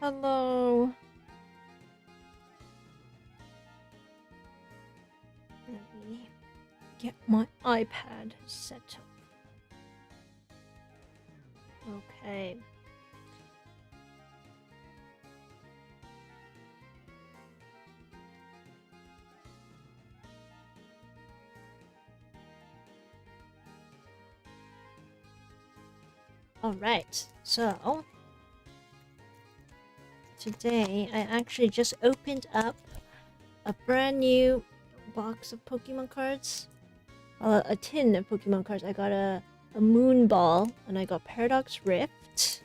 Hello. Let me get my iPad set up. Okay. Alright, so today I actually just opened up a brand new box of Pokemon cards. A tin of Pokemon cards. I got a Moon Ball, and I got Paradox Rift,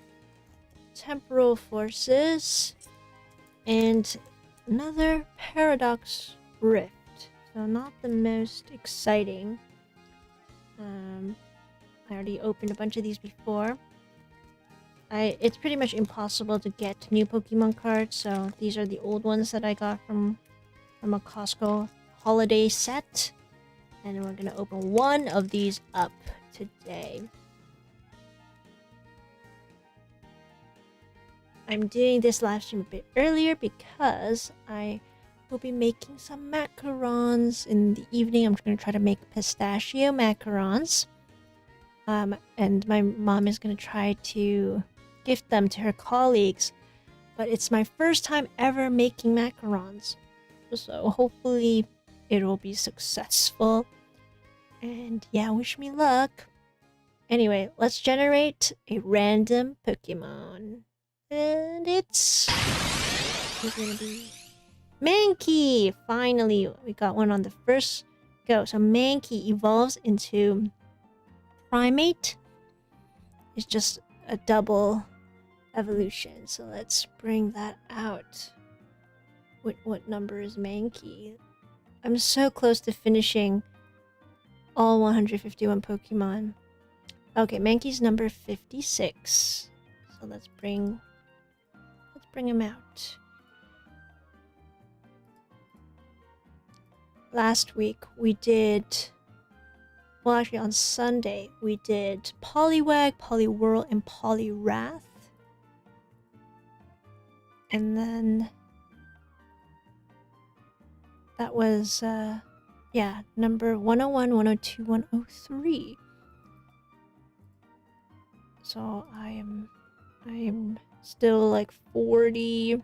Temporal Forces, and another Paradox Rift. So not the most exciting. I already opened a bunch of these before. It's pretty much impossible to get new Pokemon cards, so these are the old ones that I got from a Costco holiday set. And we're gonna open one of these up today. I'm doing this live stream a bit earlier because I will be making some macarons in the evening. I'm gonna try to make pistachio macarons. And my mom is gonna try to gift them to her colleagues. But it's my first time ever making macarons. So hopefully it will be successful. And yeah, wish me luck. Anyway, let's generate a random Pokemon. And it's gonna be Mankey! Finally, we got one on the first go. So Mankey evolves into Primeape. It's just a double evolution. So let's bring that out. What number is Mankey? I'm so close to finishing all 151 Pokemon. Okay, Mankey's number 56. So let's bring him out. Last week we did, well, actually on Sunday we did Poliwag, Poliwhirl, and Poliwrath. And then that was yeah, number 101, 102, 103. So I am still like 46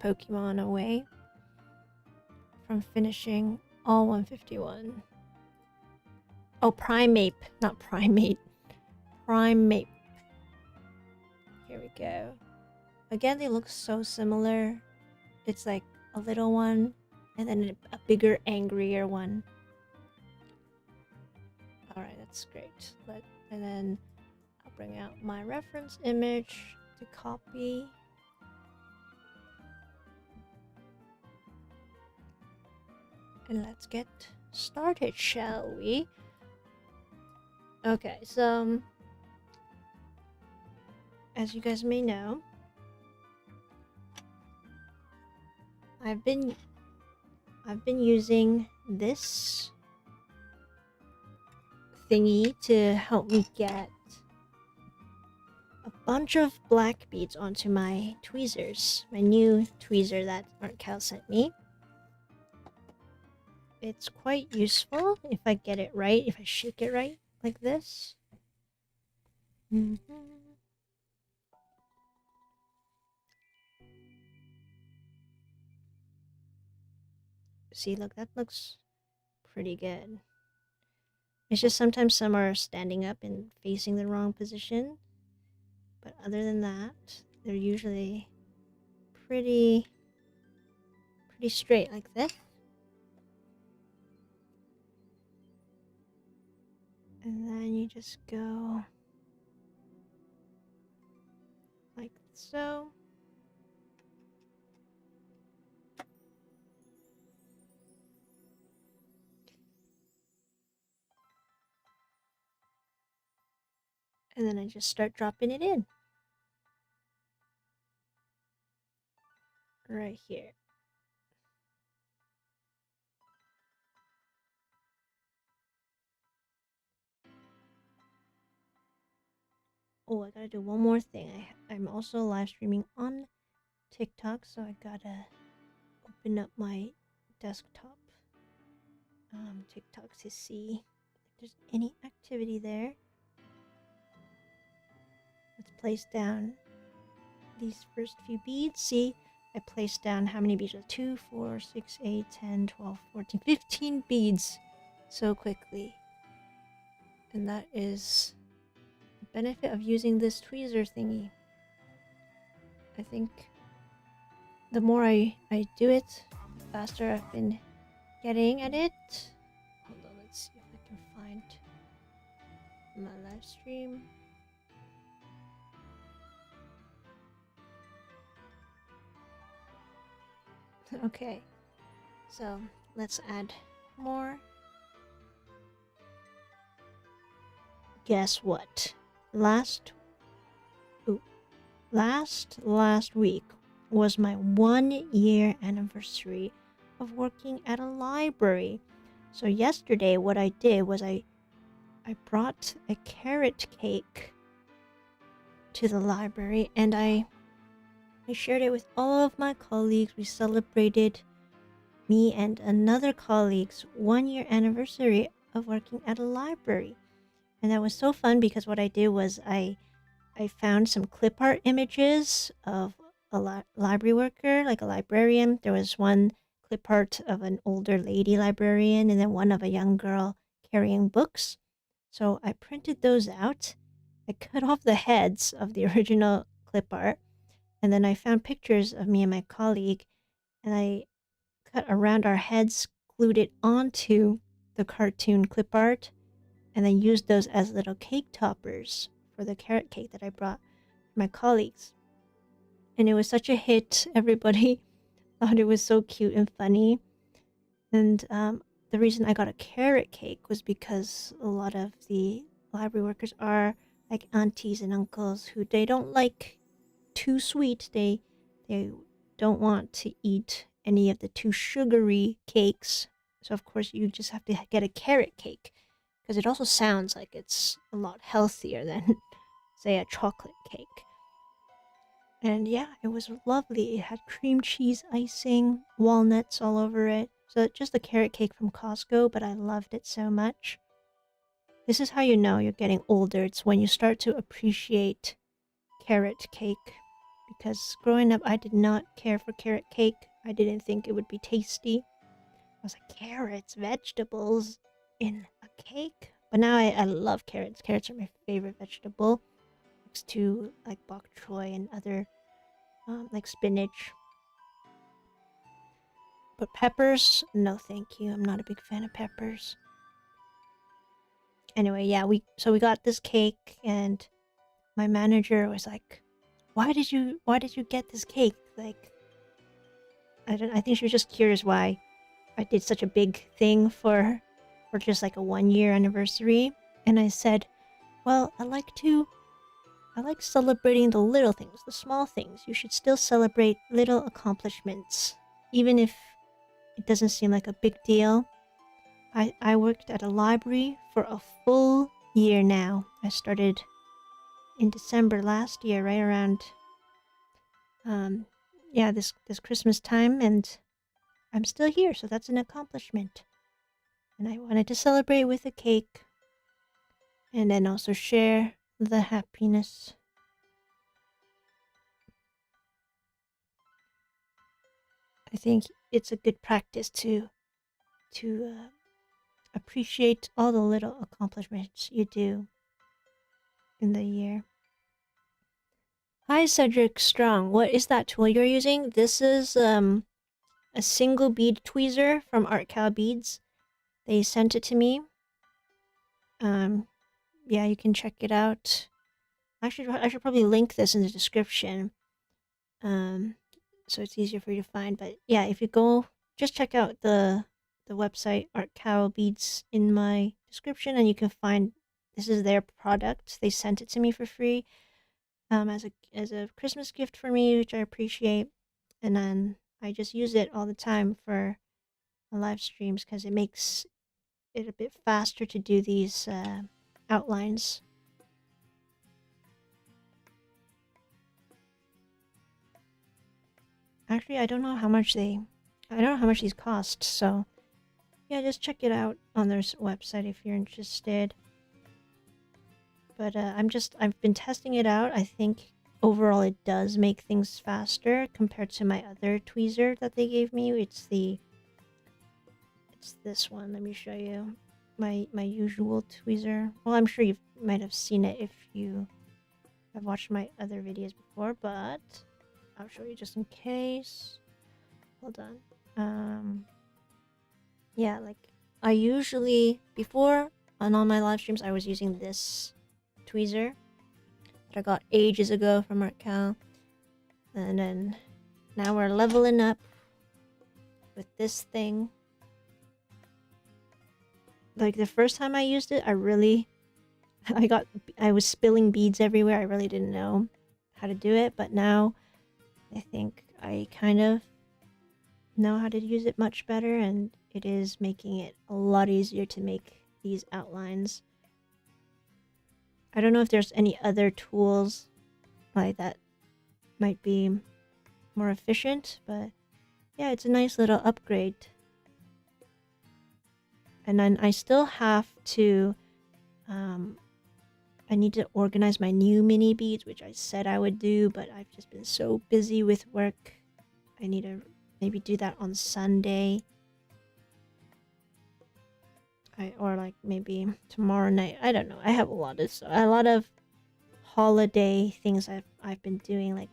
Pokemon away from finishing all 151. Oh, Primeape, not Primate. Primeape. Here we go. Again, they look so similar. It's like a little one and then a bigger, angrier one. Alright, that's great. And then I'll bring out my reference image to copy. And let's get started, shall we? Okay, so as you guys may know, I've been using this thingy to help me get a bunch of black beads onto my tweezers. My new tweezer that artkal sent me. It's quite useful if I get it right, if I shake it right, like this. See, look, that looks pretty good. It's just sometimes some are standing up and facing the wrong position. But other than that, they're usually pretty straight like this. And then you just go like so. And then I just start dropping it in. Right here. Oh, I gotta do one more thing. I'm also live streaming on TikTok, so I gotta open up my desktop TikTok to see if there's any activity there. Let's place down these first few beads. See, I placed down how many beads? 2, 4, 6, 8, 10, 12, 14, 15 beads so quickly. And that is the benefit of using this tweezer thingy. I think the more I do it, the faster I've been getting at it. Hold on, let's see if I can find my live stream. Okay, so let's add more. Guess what? Last week was my 1-year anniversary of working at a library. So yesterday what I did was I brought a carrot cake to the library and I shared it with all of my colleagues. We celebrated me and another colleague's 1-year anniversary of working at a library. And that was so fun because what I did was I found some clip art images of a library worker, like a librarian. There was one clip art of an older lady librarian and then one of a young girl carrying books. So I printed those out. I cut off the heads of the original clip art. And then I found pictures of me and my colleague. And I cut around our heads, glued it onto the cartoon clip art, and then used those as little cake toppers for the carrot cake that I brought my colleagues. And it was such a hit. Everybody thought it was so cute and funny. And the reason I got a carrot cake was because a lot of the library workers are like aunties and uncles who they don't like too sweet. They don't want to eat any of the too sugary cakes. So of course you just have to get a carrot cake because it also sounds like it's a lot healthier than say a chocolate cake. And yeah, it was lovely. It had cream cheese icing, walnuts all over it. So just a carrot cake from Costco, but I loved it so much. This is how you know you're getting older. It's when you start to appreciate carrot cake. Because growing up, I did not care for carrot cake. I didn't think it would be tasty. I was like, carrots, vegetables in a cake? But now I love carrots. Carrots are my favorite vegetable. Next to like bok choy and other like spinach. But peppers, no thank you. I'm not a big fan of peppers. Anyway, yeah, we got this cake and my manager was like, why did you get this cake? Like, I think she was just curious why I did such a big thing for just like a 1-year anniversary. And I said, well, I like celebrating the little things, the small things. You should still celebrate little accomplishments, even if it doesn't seem like a big deal. I worked at a library for a full year now. I started in December last year, right around this Christmas time, and I'm still here, so that's an accomplishment. And I wanted to celebrate with a cake and then also share the happiness. I think it's a good practice to appreciate all the little accomplishments you do in the year. Hi, Cedric Strong. What is that tool you're using? This is a single bead tweezer from artkal Beads. They sent it to me. Yeah, you can check it out. I should probably link this in the description. So it's easier for you to find. But yeah, if you go, just check out the website artkal Beads in my description, and you can find this is their product. They sent it to me for free, as a Christmas gift for me, which I appreciate. And then I just use it all the time for my live streams because it makes it a bit faster to do these outlines. Actually, I don't know how much these cost, so yeah, just check it out on their website if you're interested. But I've been testing it out. I think overall it does make things faster compared to my other tweezer that they gave me. It's this one. Let me show you my usual tweezer. Well, I'm sure you might have seen it if you have watched my other videos before, but I'll show you just in case. Hold on. Yeah, like I usually before on all my live streams I was using this tweezer that I got ages ago from artkal, and then now we're leveling up with this thing. Like the first time I used it, I was spilling beads everywhere. I really didn't know how to do it, but now I think I kind of know how to use it much better, and it is making it a lot easier to make these outlines. I don't know if there's any other tools like that might be more efficient, but yeah, it's a nice little upgrade. And then I still have to I need to organize my new mini beads, which I said I would do, but I've just been so busy with work. I need to maybe do that on Sunday. Or like maybe tomorrow night. I don't know. I have a lot of holiday things I've been doing, like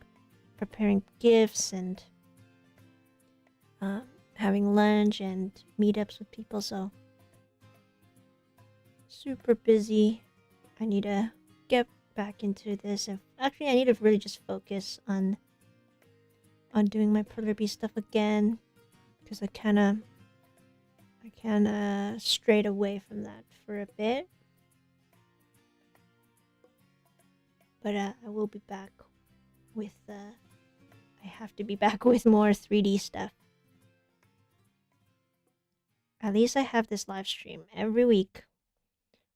preparing gifts and having lunch and meetups with people. So super busy. I need to get back into this, and actually I need to really just focus on doing my Perler stuff again, because I kind of strayed away from that for a bit. But I will be back with I have to be back with more 3D stuff. At least I have this live stream every week,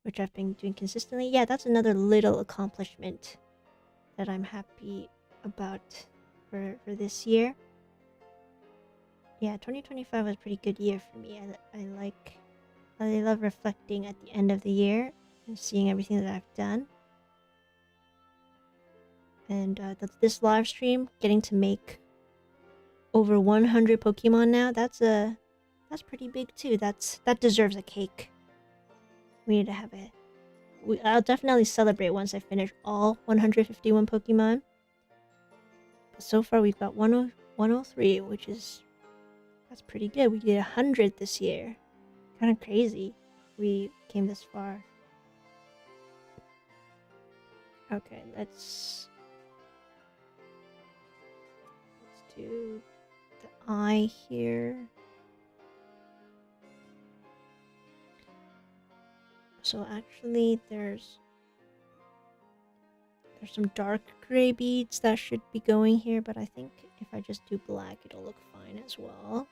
which I've been doing consistently. Yeah, that's another little accomplishment that I'm happy about for this year. Yeah, 2025 was a pretty good year for me. I love reflecting at the end of the year and seeing everything that I've done. And this live stream, getting to make over 100 Pokemon now, that's pretty big too. That deserves a cake. We need to have it. I'll definitely celebrate once I finish all 151 Pokemon. But so far we've got 103, which is... that's pretty good. We did 100 this year. Kind of crazy. We came this far. Okay, let's do the eye here. So actually there's some dark gray beads that should be going here, but I think if I just do black it'll look fine as well.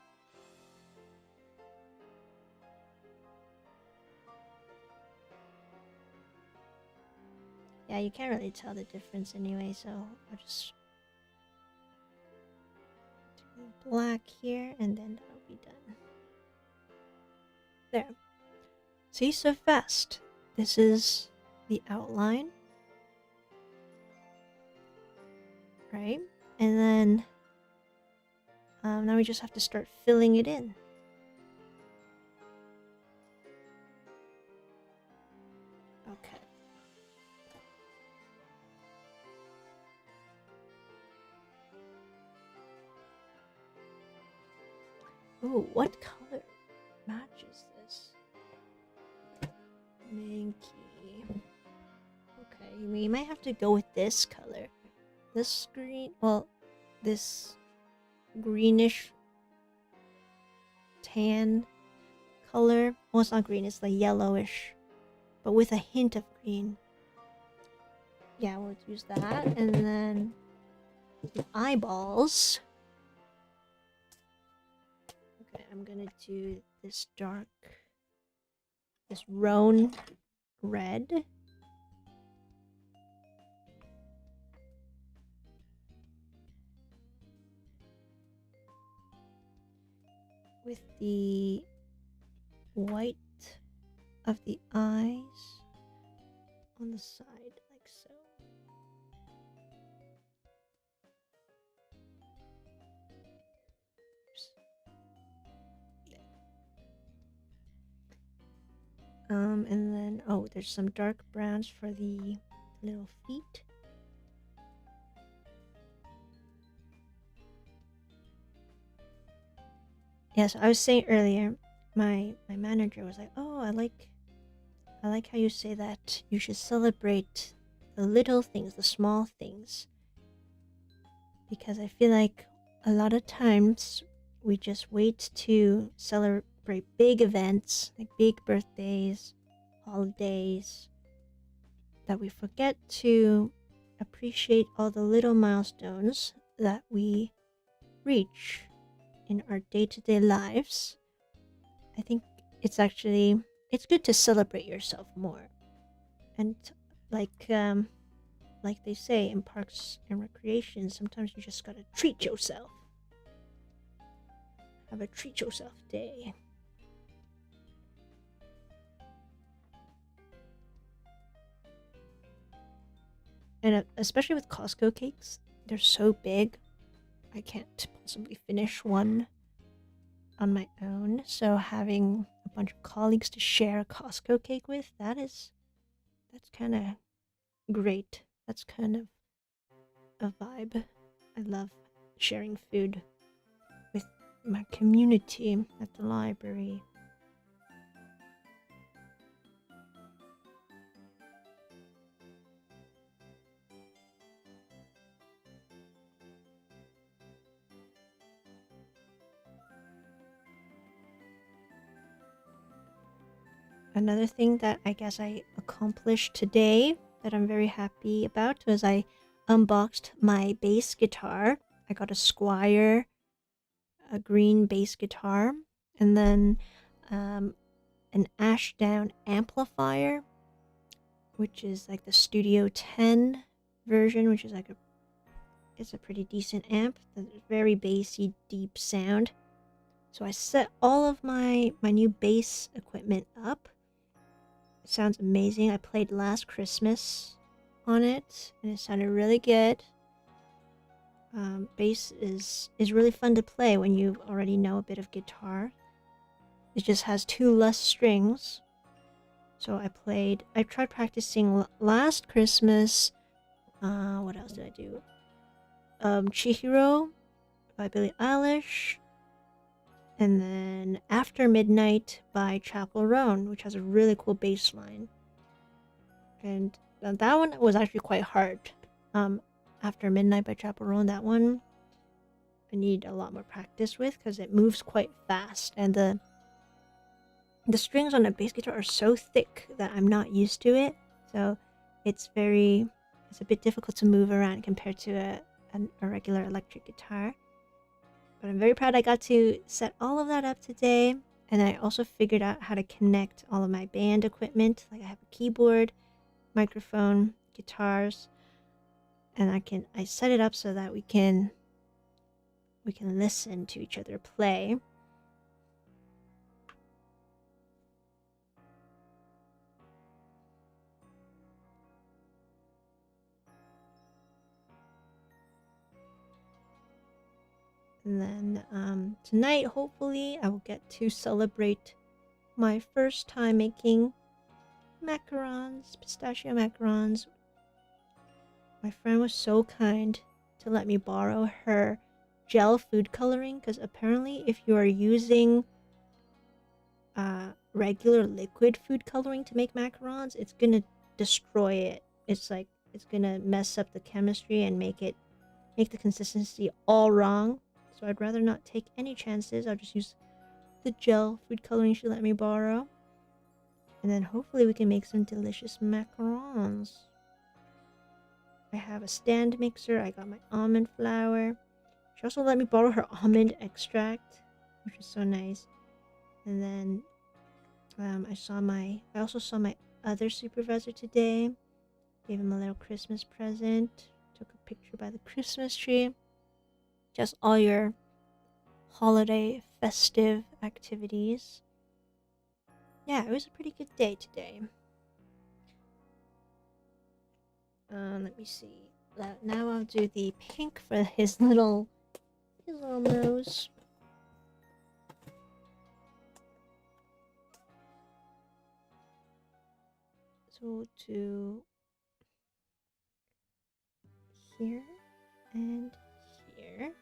Yeah, you can't really tell the difference anyway, so I'll just do black here and then that'll be done. There. See, so fast. This is the outline. Right? And then now we just have to start filling it in. Okay. Ooh, what color matches this? Mankey. Okay, we might have to go with this color. This green, well, this greenish tan color. Well, it's not green, it's like yellowish, but with a hint of green. Yeah, we'll use that. And then the eyeballs. Okay, I'm gonna do this dark, this roan red. with the white of the eyes on the side, like so. And then, oh, there's some dark browns for the little feet. Yes, I was saying earlier, my manager was like, "Oh, I like how you say that you should celebrate the little things, the small things." Because I feel like a lot of times we just wait to celebrate big events, like big birthdays, holidays, that we forget to appreciate all the little milestones that we reach in our day-to-day lives. I think it's good to celebrate yourself more. And like they say in parks and recreation, sometimes you just gotta treat yourself. Have a treat yourself day. And especially with Costco cakes, they're so big. I can't possibly finish one on my own. So having a bunch of colleagues to share a Costco cake with, that's kind of great. That's kind of a vibe. I love sharing food with my community at the library. Another thing that I guess I accomplished today that I'm very happy about was I unboxed my bass guitar. I got a Squire, a green bass guitar, and then an Ashdown amplifier, which is like the Studio 10 version, which is like it's a pretty decent amp. Very bassy, deep sound. So I set all of my new bass equipment up. It sounds amazing. I played last Christmas on it, and it sounded really good. Bass is really fun to play when you already know a bit of guitar. It just has 2 less strings. So I tried practicing last Christmas. What else did I do? Chihiro by Billie Eilish. And then After Midnight by Chapel Roan, which has a really cool bass line. And that one was actually quite hard. After Midnight by Chapel Roan, that one I need a lot more practice with because it moves quite fast. And the strings on a bass guitar are so thick that I'm not used to it. So it's a bit difficult to move around compared to a regular electric guitar. But I'm very proud I got to set all of that up today. And I also figured out how to connect all of my band equipment. Like I have a keyboard, microphone, guitars. And I set it up so that we can listen to each other play. And then tonight, hopefully, I will get to celebrate my first time making macarons, pistachio macarons. My friend was so kind to let me borrow her gel food coloring because apparently if you are using regular liquid food coloring to make macarons, it's gonna destroy it. It's gonna mess up the chemistry and make the consistency all wrong. So I'd rather not take any chances. I'll just use the gel food coloring she let me borrow. And then hopefully we can make some delicious macarons. I have a stand mixer. I got my almond flour. She also let me borrow her almond extract, which is so nice. And then I also saw my other supervisor today. Gave him a little Christmas present. Took a picture by the Christmas tree. Just all your holiday festive activities. Yeah, it was a pretty good day today. Let me see. Now I'll do the pink for his little nose. So we'll do here and here.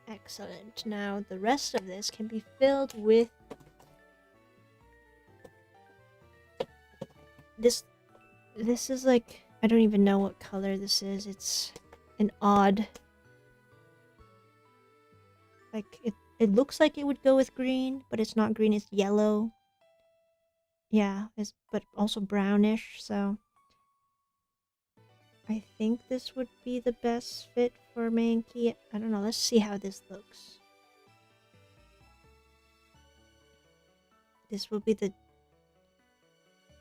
Excellent. Now the rest of this can be filled with this. This is like, I don't even know what color this is. It's an odd, like it looks like it would go with green, but it's not green, it's yellow. Yeah, but also brownish, so I think this would be the best fit for Mankey. I don't know, let's see how this looks. This will be the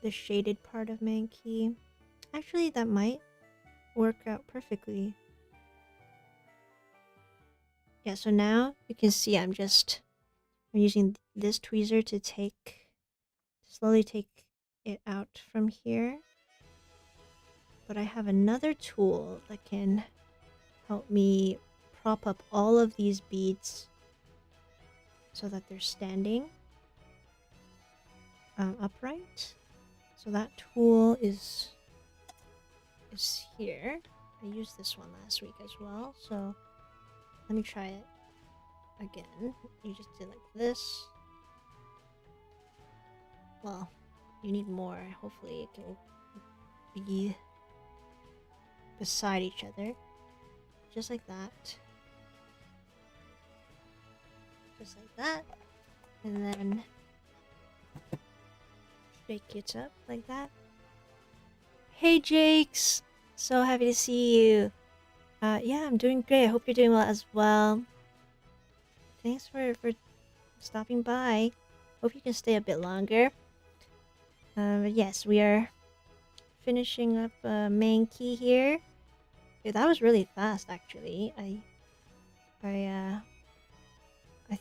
shaded part of Mankey. Actually, that might work out perfectly. Yeah, so now you can see I'm using this tweezer to slowly take it out from here. But I have another tool that can help me prop up all of these beads so that they're standing upright. So that tool is here. I used this one last week as well, so let me try it again. You just do like this. Well, you need more. Hopefully it can be beside each other. Just like that. Just like that. And then shake it up like that. Hey Jakes! So happy to see you. Yeah, I'm doing great. I hope you're doing well as well. Thanks for stopping by. Hope you can stay a bit longer. But yes, we are finishing up Mankey here. Yeah, that was really fast, actually. I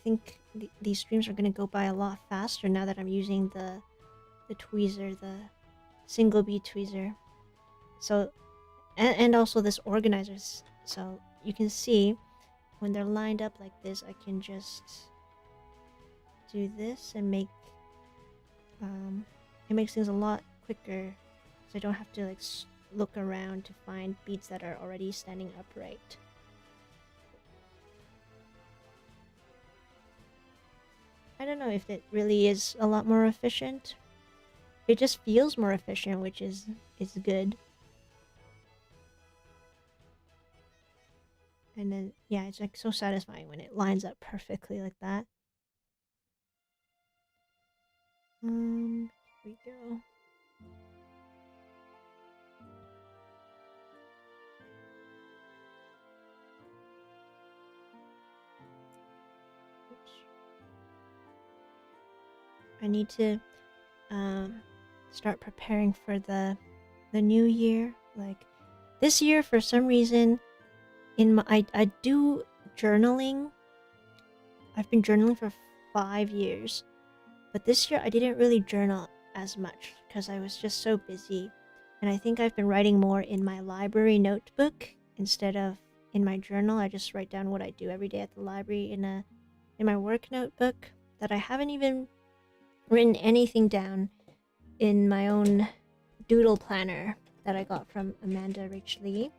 think these streams are gonna go by a lot faster now that I'm using the tweezer, the single bead tweezer. So, and also this organizer. So you can see when they're lined up like this, I can just do this and make it makes things a lot quicker, so I don't have to like look around to find beads that are already standing upright. I don't know if it really is a lot more efficient. It just feels more efficient, which is good. And then yeah, it's like so satisfying when it lines up perfectly like that. Here we go. Oops. I need to start preparing for the new year. Like this year, for some reason, I do journaling. I've been journaling for 5 years, but this year I didn't really journal as much because I was just so busy, and I think I've been writing more in my library notebook instead of in my journal. I just write down what I do every day at the library in my work notebook. That I haven't even written anything down in my own doodle planner that I got from Amanda Rich Lee.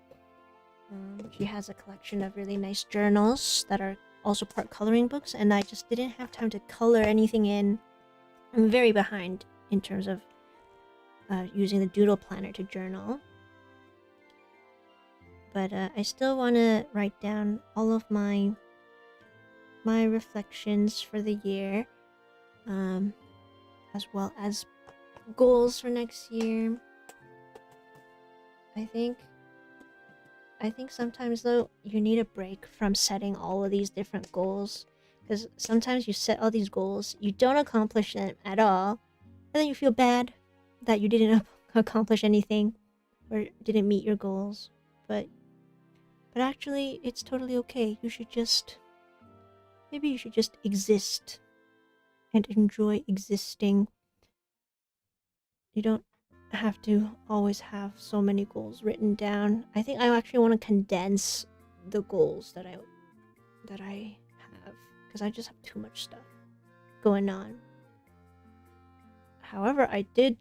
She has a collection of really nice journals that are also part coloring books, and I just didn't have time to color anything in. I'm very behind in terms of using the doodle planner to journal. But I still want to write down all of my reflections for the year, as well as goals for next year. I think sometimes though you need a break from setting all of these different goals, Because sometimes you set all these goals, you don't accomplish them at all, and then you feel bad that you didn't accomplish anything or didn't meet your goals. But actually, it's totally okay. You should just... Maybe you should just exist and enjoy existing. You don't have to always have so many goals written down. I think I actually want to condense the goals that I have, because I just have too much stuff going on. However, I did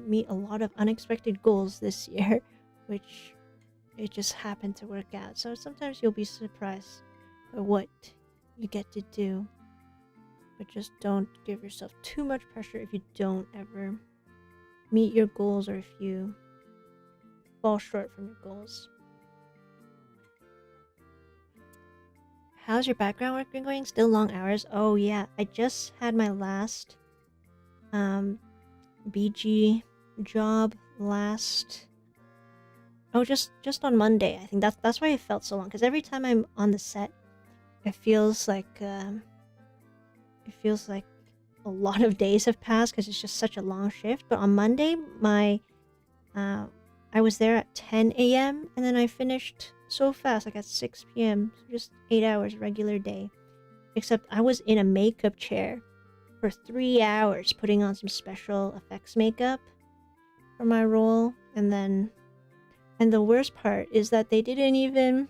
meet a lot of unexpected goals this year, which it just happened to work out. So sometimes you'll be surprised by what you get to do, but just don't give yourself too much pressure if you don't ever meet your goals or if you fall short from your goals. How's your background work been going? Still long hours? Oh yeah, I just had my last BG job last... Oh, just on Monday. I think that's why it felt so long, because every time I'm on the set, it feels like a lot of days have passed because it's just such a long shift. But on Monday, I was there at 10 a.m. and then I finished so fast, like at 6 p.m. So just 8 hours regular day. Except I was in a makeup chair for 3 hours putting on some special effects makeup for my role, and the worst part is that they didn't even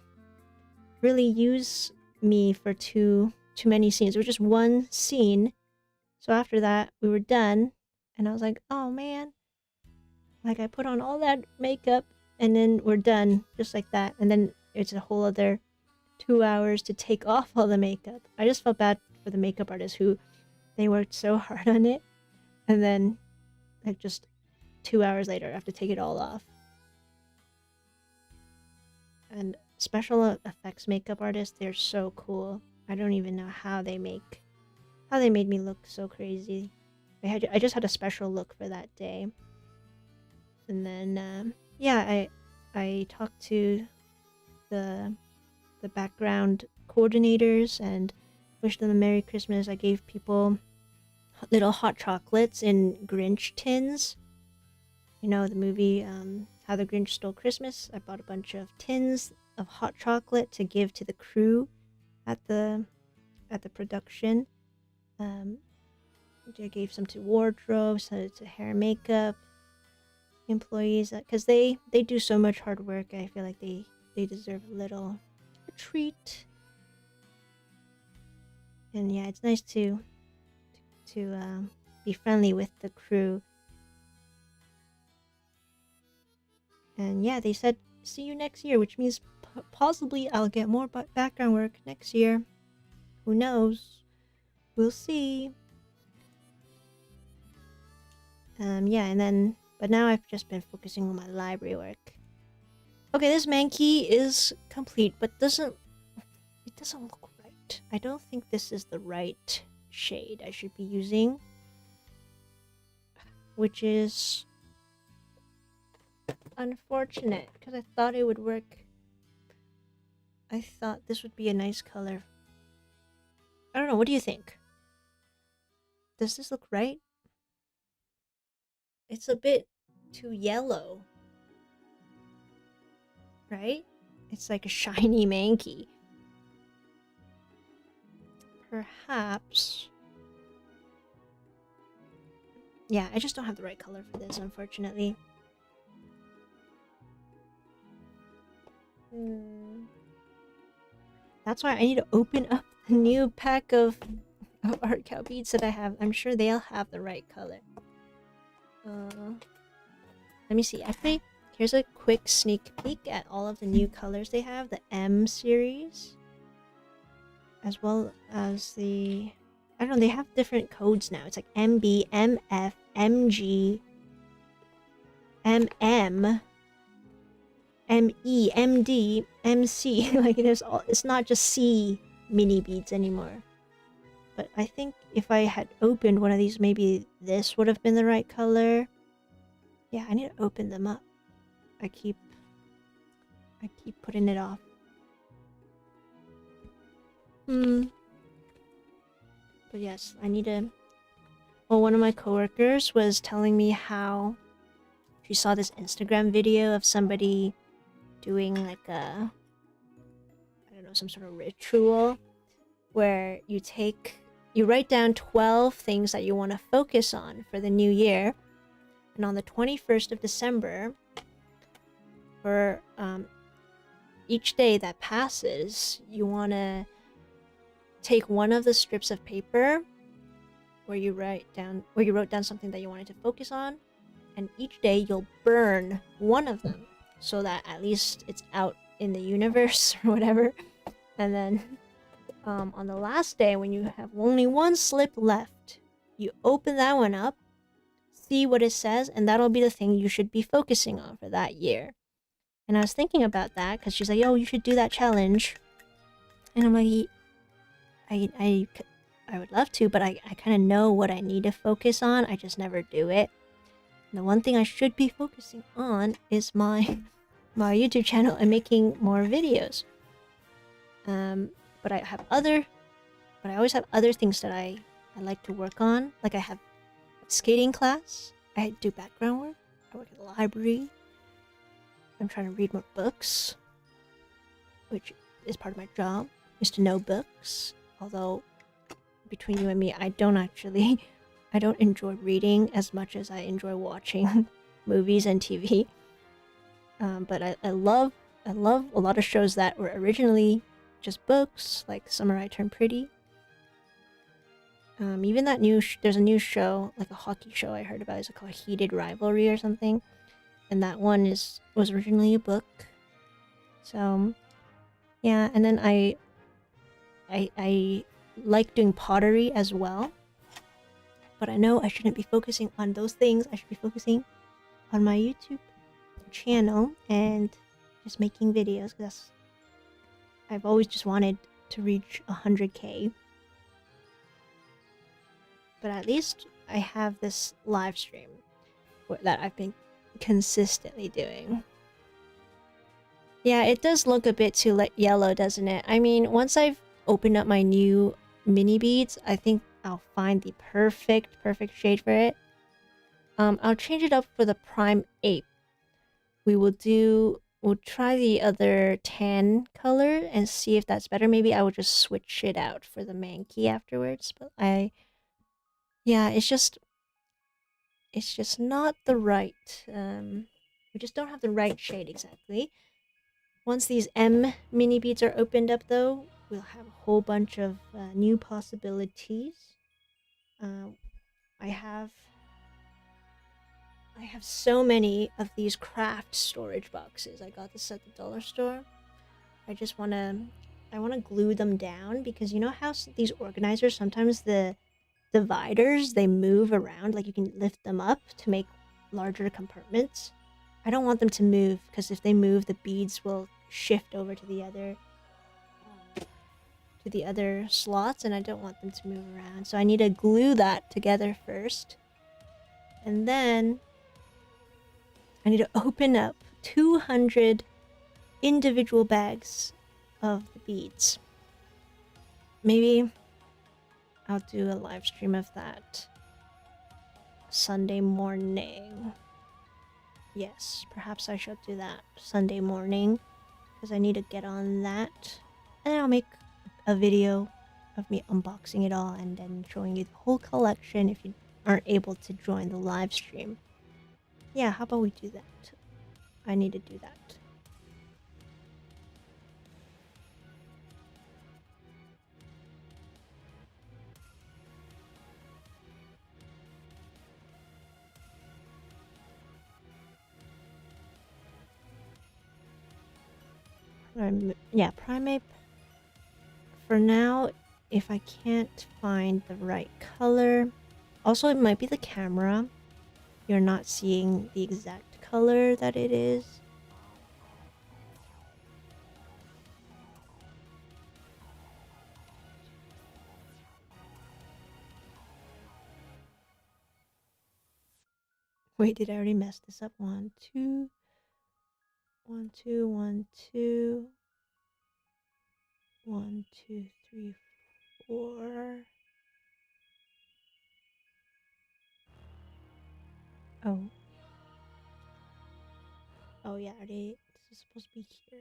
really use me for too many scenes. It was just one scene. So after that, we were done, and I was like, oh man. Like, I put on all that makeup, and then we're done, just like that. And then it's a whole other 2 hours to take off all the makeup. I just felt bad for the makeup artists who, they worked so hard on it. And then, like, just 2 hours later, I have to take it all off. And special effects makeup artists, they're so cool. I don't even know how they made me look so crazy. I just had a special look for that day. And then yeah, I talked to the background coordinators and wished them a Merry Christmas. I gave people little hot chocolates in Grinch tins. You know, the movie How the Grinch Stole Christmas. I bought a bunch of tins of hot chocolate to give to the crew at the production. I gave some to wardrobes, to hair and makeup employees, because they do so much hard work. I feel like they deserve a treat. And yeah, it's nice to be friendly with the crew. And yeah, they said see you next year, which means possibly I'll get more background work next year. Who knows? We'll see. Yeah, and then, but now I've just been focusing on my library work. Okay, this Mankey is complete, but it doesn't look right. I don't think this is the right shade I should be using, which is unfortunate, because I thought it would work. I thought this would be a nice color. I don't know, what do you think? Does this look right? It's a bit too yellow, right? It's like a shiny Mankey. Perhaps. Yeah, I just don't have the right color for this, unfortunately. That's why I need to open up the new pack of artkal beads that I have. I'm sure they'll have the right color. Let me see. Actually, here's a quick sneak peek at all of the new colors they have. The M series, as well as the... I don't know, they have different codes now. It's like MB, MF, MG, MM, ME, MD, MC. Like, there's all... It's not just C mini beads anymore. But I think if I had opened one of these, maybe this would have been the right color. Yeah, I need to open them up. I keep putting it off. But yes, I need to. Well, one of my coworkers was telling me how she saw this Instagram video of somebody doing like a, I don't know, some sort of ritual where you write down 12 things that you want to focus on for the new year, and on the 21st of December, for each day that passes, you want to take one of the strips of paper where you wrote down something that you wanted to focus on, and each day you'll burn one of them so that at least it's out in the universe or whatever. And then on the last day, when you have only one slip left, you open that one up, see what it says, and that'll be the thing you should be focusing on for that year. And I was thinking about that because she's like, "Oh, you should do that challenge," and I'm like, I would love to, but I kind of know what I need to focus on. I just never do it. And the one thing I should be focusing on is my YouTube channel and making more videos. But I always have other things that I like to work on. Like I have skating class. I do background work. I work at the library. I'm trying to read more books, which is part of my job, is to know books. Although, between you and me, I don't enjoy reading as much as I enjoy watching movies and TV. But I love a lot of shows that were originally just books, like Summer I Turned Pretty. Even that there's a new show, like a hockey show I heard about. It's called Heated Rivalry or something, and that one was originally a book. So, yeah, and then I like doing pottery as well. But I know I shouldn't be focusing on those things. I should be focusing on my YouTube channel and just making videos, because I've always just wanted to reach 100K. But at least I have this live stream that I've been consistently doing. Yeah, it does look a bit too yellow, doesn't it? I mean, once I've opened up my new mini beads, I think I'll find the perfect shade for it. I'll change it up for the Primeape. We'll try the other tan color and see if that's better. Maybe I will just switch it out for the Mankey afterwards. But yeah, it's just not the right. We just don't have the right shade exactly. Once these M mini beads are opened up, though, we'll have a whole bunch of new possibilities. I have so many of these craft storage boxes. I got this at the dollar store. I want to glue them down, because you know how these organizers, sometimes the dividers, they move around, like you can lift them up to make larger compartments. I don't want them to move, because if they move, the beads will shift over to the other slots, and I don't want them to move around. So I need to glue that together first. And then I need to open up 200 individual bags of the beads. Maybe I'll do a live stream of that Sunday morning. Yes, perhaps I should do that Sunday morning, because I need to get on that. And I'll make a video of me unboxing it all and then showing you the whole collection if you aren't able to join the live stream. Yeah, how about we do that? I need to do that. Yeah, Primeape. For now, if I can't find the right color... Also, it might be the camera. You're not seeing the exact color that it is. Wait, did I already mess this up? 1, 2... 1, 2, 1, 2... 1, 2, 3, 4... Oh. Oh yeah, this is supposed to be here.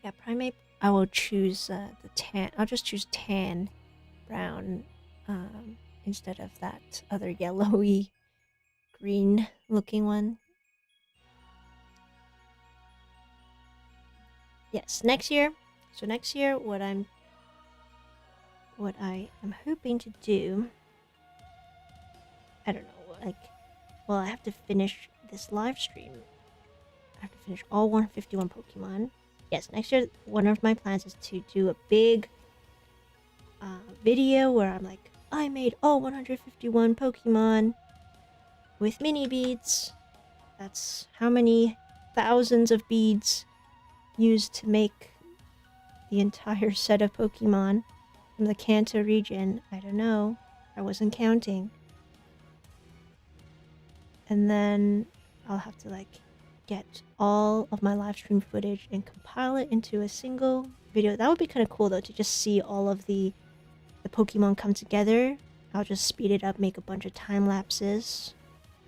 Yeah, Primeape. I will choose the tan. I'll just choose tan, brown, instead of that other yellowy, green looking one. Yes, next year. So next year, what I am hoping to do. I don't know, like, well, I have to finish this live stream. I have to finish all 151 Pokemon. Yes, next year, one of my plans is to do a big video where I'm like, I made all 151 Pokemon with mini beads. That's how many thousands of beads used to make the entire set of Pokemon from the Kanto region. I don't know. I wasn't counting. And then I'll have to like get all of my live stream footage and compile it into a single video. That would be kind of cool though, to just see all of the Pokemon come together. I'll just speed it up, make a bunch of time lapses,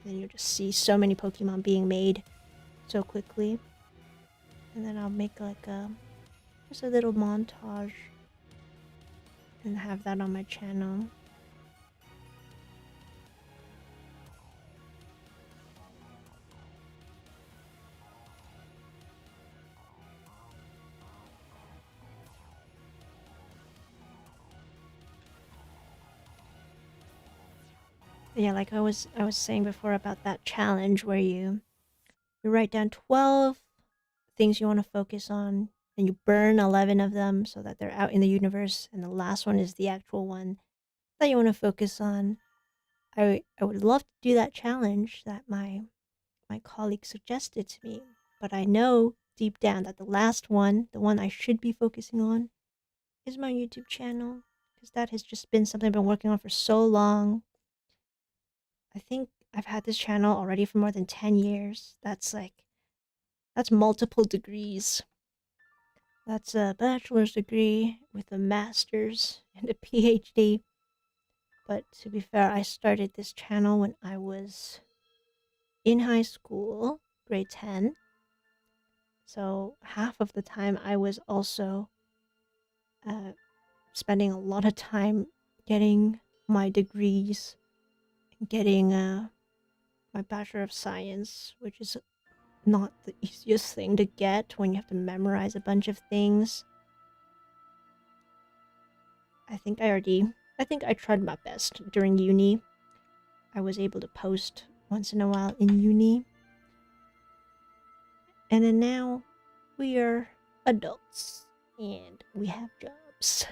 and then you'll just see so many Pokemon being made so quickly. And then I'll make like just a little montage and have that on my channel. Yeah, like I was saying before about that challenge where you write down 12 things you want to focus on, and you burn 11 of them so that they're out in the universe, and the last one is the actual one that you want to focus on. I would love to do that challenge that my colleague suggested to me, but I know deep down that the last one, the one I should be focusing on, is my YouTube channel, because that has just been something I've been working on for so long. I think I've had this channel already for more than 10 years. That's multiple degrees. That's a bachelor's degree with a master's and a PhD. But to be fair, I started this channel when I was in high school, grade 10. So half of the time I was also spending a lot of time getting my degrees, getting my Bachelor of Science, which is not the easiest thing to get when you have to memorize a bunch of things. I think I tried my best during uni. I was able to post once in a while in uni. And then now we are adults and we have jobs.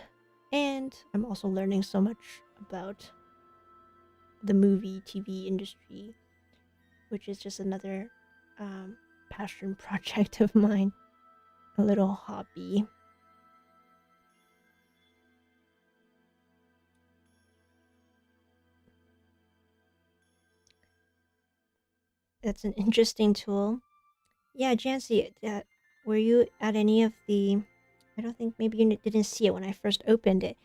And I'm also learning so much about the movie TV industry, which is just another passion project of mine, a little hobby. That's an interesting tool. Yeah, Jancy, were you at any of the... I don't think maybe you didn't see it when I first opened it.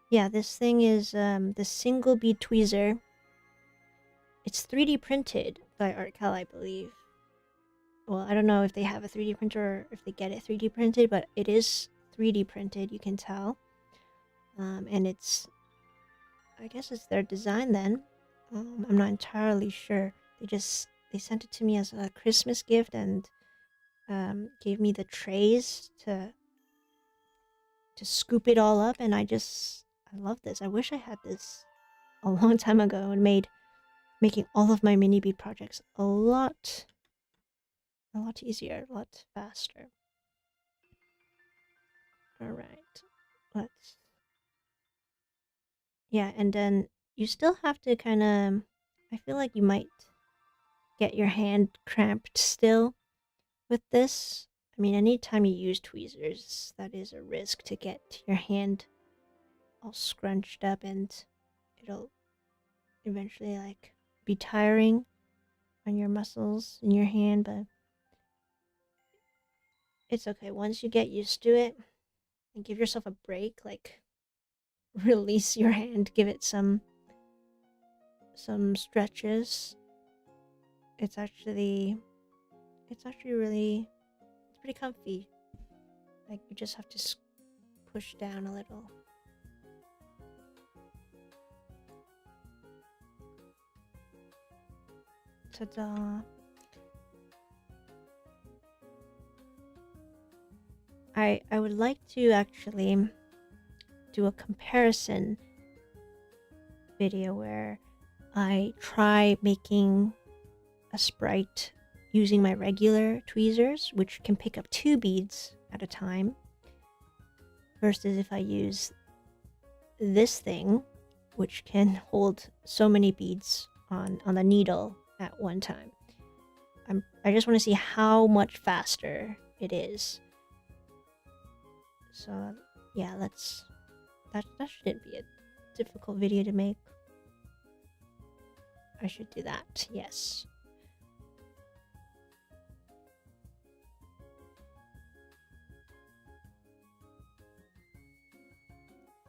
Yeah, this thing is the single bead tweezer. It's 3D printed by artkal, I believe. Well, I don't know if they have a 3D printer or if they get it 3D printed, but it is 3D printed, you can tell. And it's... I guess it's their design then. I'm not entirely sure. They sent it to me as a Christmas gift and gave me the trays to scoop it all up, and I love this. I wish I had this a long time ago and made making all of my mini bead projects a lot easier, a lot faster. All right, let's... Yeah, and then you still have to kind of... I feel like you might get your hand cramped still with this. I mean, anytime you use tweezers, that is a risk to get your hand all scrunched up, and it'll eventually like be tiring on your muscles in your hand, but it's okay. Once you get used to it and give yourself a break, like release your hand, give it some stretches. It's actually really, it's pretty comfy. Like, you just have to push down a little. Ta-da! I would like to actually do a comparison video where I try making a sprite using my regular tweezers, which can pick up 2 beads at a time, versus if I use this thing, which can hold so many beads on the needle at one time. I just want to see how much faster it is. So yeah, that shouldn't be a difficult video to make. I should do that, yes.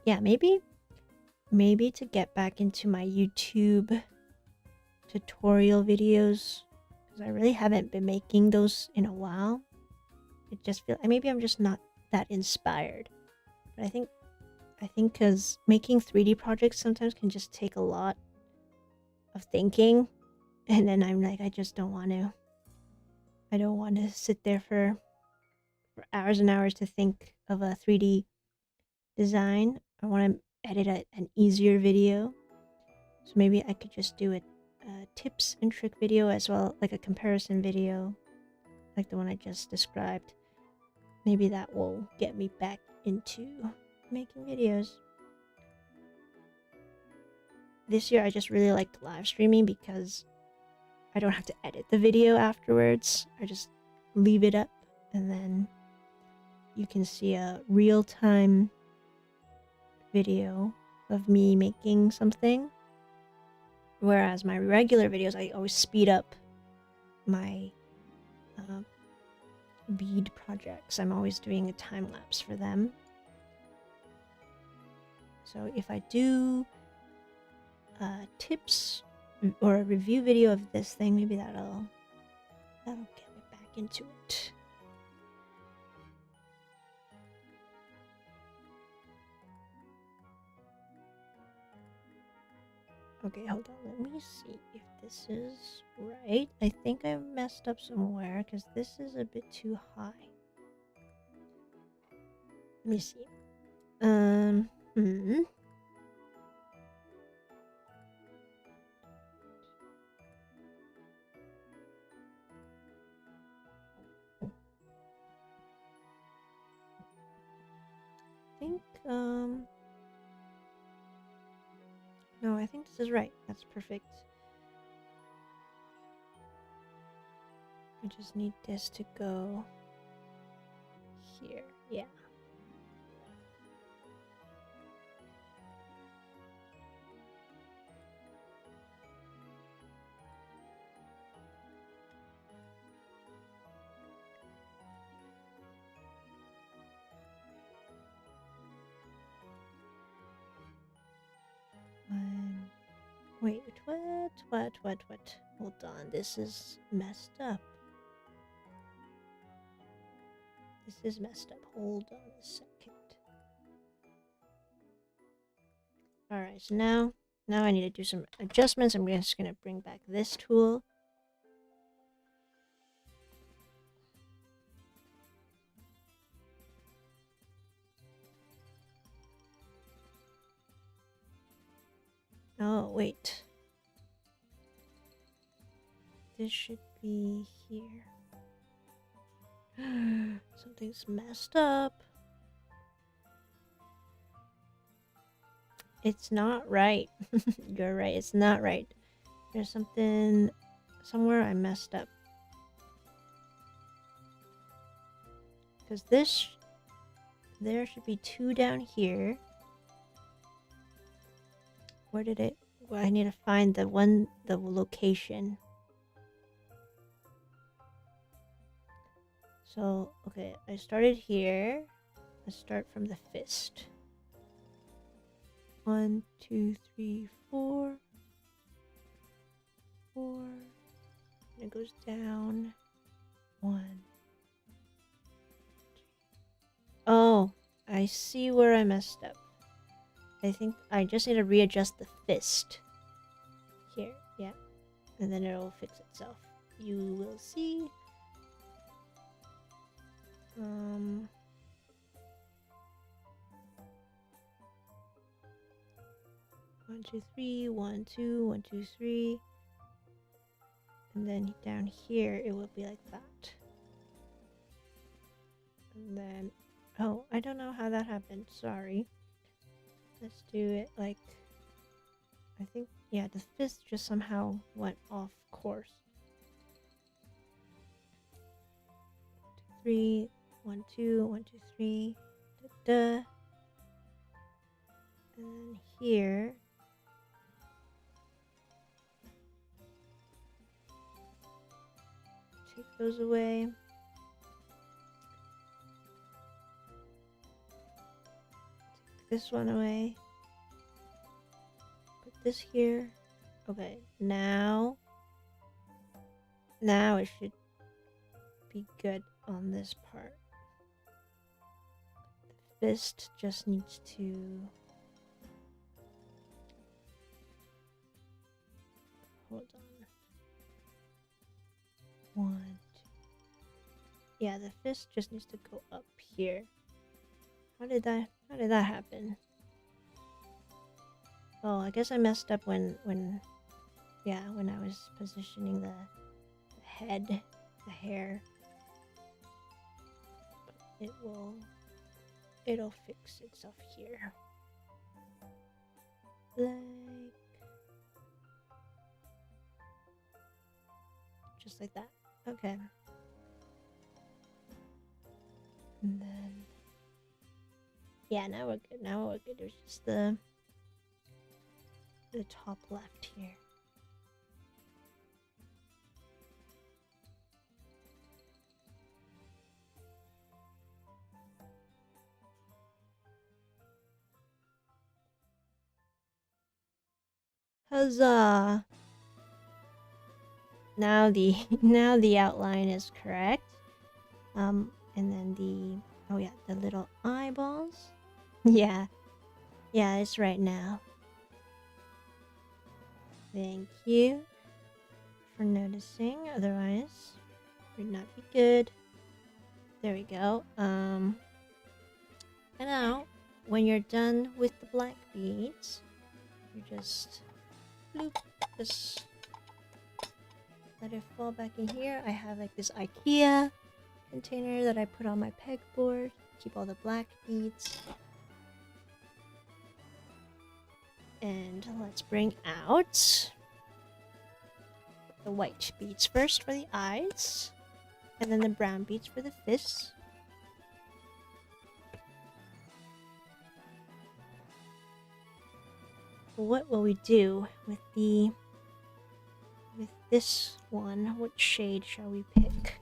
Yeah, maybe to get back into my YouTube tutorial videos, because I really haven't been making those in a while. It just feels, maybe I'm just not that inspired. But I think because making 3D projects sometimes can just take a lot of thinking, and then I'm like, I don't want to sit there for hours and hours to think of a 3D design. I want to edit an easier video. So maybe I could just do a tips and trick video as well, like a comparison video, like the one I just described. Maybe that will get me back into making videos. This year I just really liked live streaming because I don't have to edit the video afterwards. I just leave it up and then you can see a real-time video of me making something. Whereas my regular videos, I always speed up my bead projects. I'm always doing a time lapse for them. So if I do tips or a review video of this thing, maybe that'll get me back into it. Okay, hold on. Let me see if this is right. I think I messed up somewhere because this is a bit too high. Let me see. No, I think this is right. That's perfect. I just need this to go here. Yeah. Wait, what? Hold on, this is messed up. Hold on a second. Alright, so now I need to do some adjustments. I'm just gonna bring back this tool. Oh, wait. This should be here. Something's messed up. It's not right. You're right, it's not right. There's something somewhere I messed up. Because there should be 2 down here. Where did it? Well, I need to find the location. So, okay, I started here. Let's start from the fist. 1, 2, 3, 4. 4. And it goes down. 1. Oh, I see where I messed up. I think I just need to readjust the fist. Here, yeah. And then it'll fix itself. You will see. 1, 2, 3, 1, 2, 1, 2, 3. And then down here it will be like that. And then, oh, I don't know how that happened. Sorry. Let's do it like, I think, yeah, the fist just somehow went off course. 3, 1, 2, 1, 2, 3. Da, da. And then here. Take those away. Take this one away. Put this here. Okay, now it should be good on this part. The fist just needs to hold on. 1, 2. Yeah, the fist just needs to go up here. How did that happen? Oh, I guess I messed up when I was positioning the head, the hair. But it'll fix itself here. Just like that. Okay. And then, yeah, now we're good. Now we're good. There's just the top left here. Huzzah! Now the outline is correct. And then the little eyeballs. Yeah, it's right now. Thank you for noticing. Otherwise, it would not be good. There we go. And now, when you're done with the black beads, you just bloop, just let it fall back in here. I have like this IKEA container that I put on my pegboard. Keep all the black beads. And let's bring out the white beads first for the eyes. And then the brown beads for the fists. What will we do with this one? What shade shall we pick?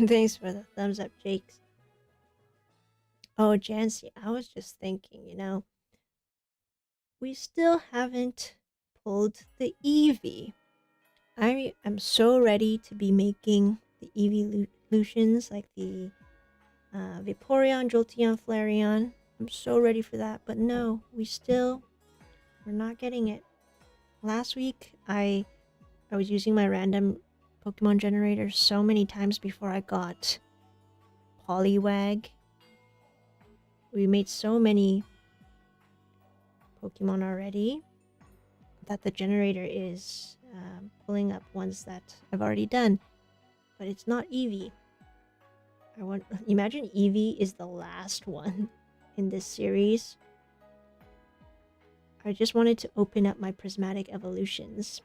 Thanks for the thumbs up, Jakes. Oh, Jancy, I was just thinking, we still haven't pulled the Eevee. I'm so ready to be making the evolutions, like the Vaporeon, Jolteon, Flareon. I'm so ready for that, but no, we're not getting it. Last week, I was using my random Pokemon generator so many times before I got Poliwag. We made so many Pokemon already that the generator is pulling up ones that I've already done, but it's not Eevee. Imagine Eevee is the last one in this series. I just wanted to open up my Prismatic Evolutions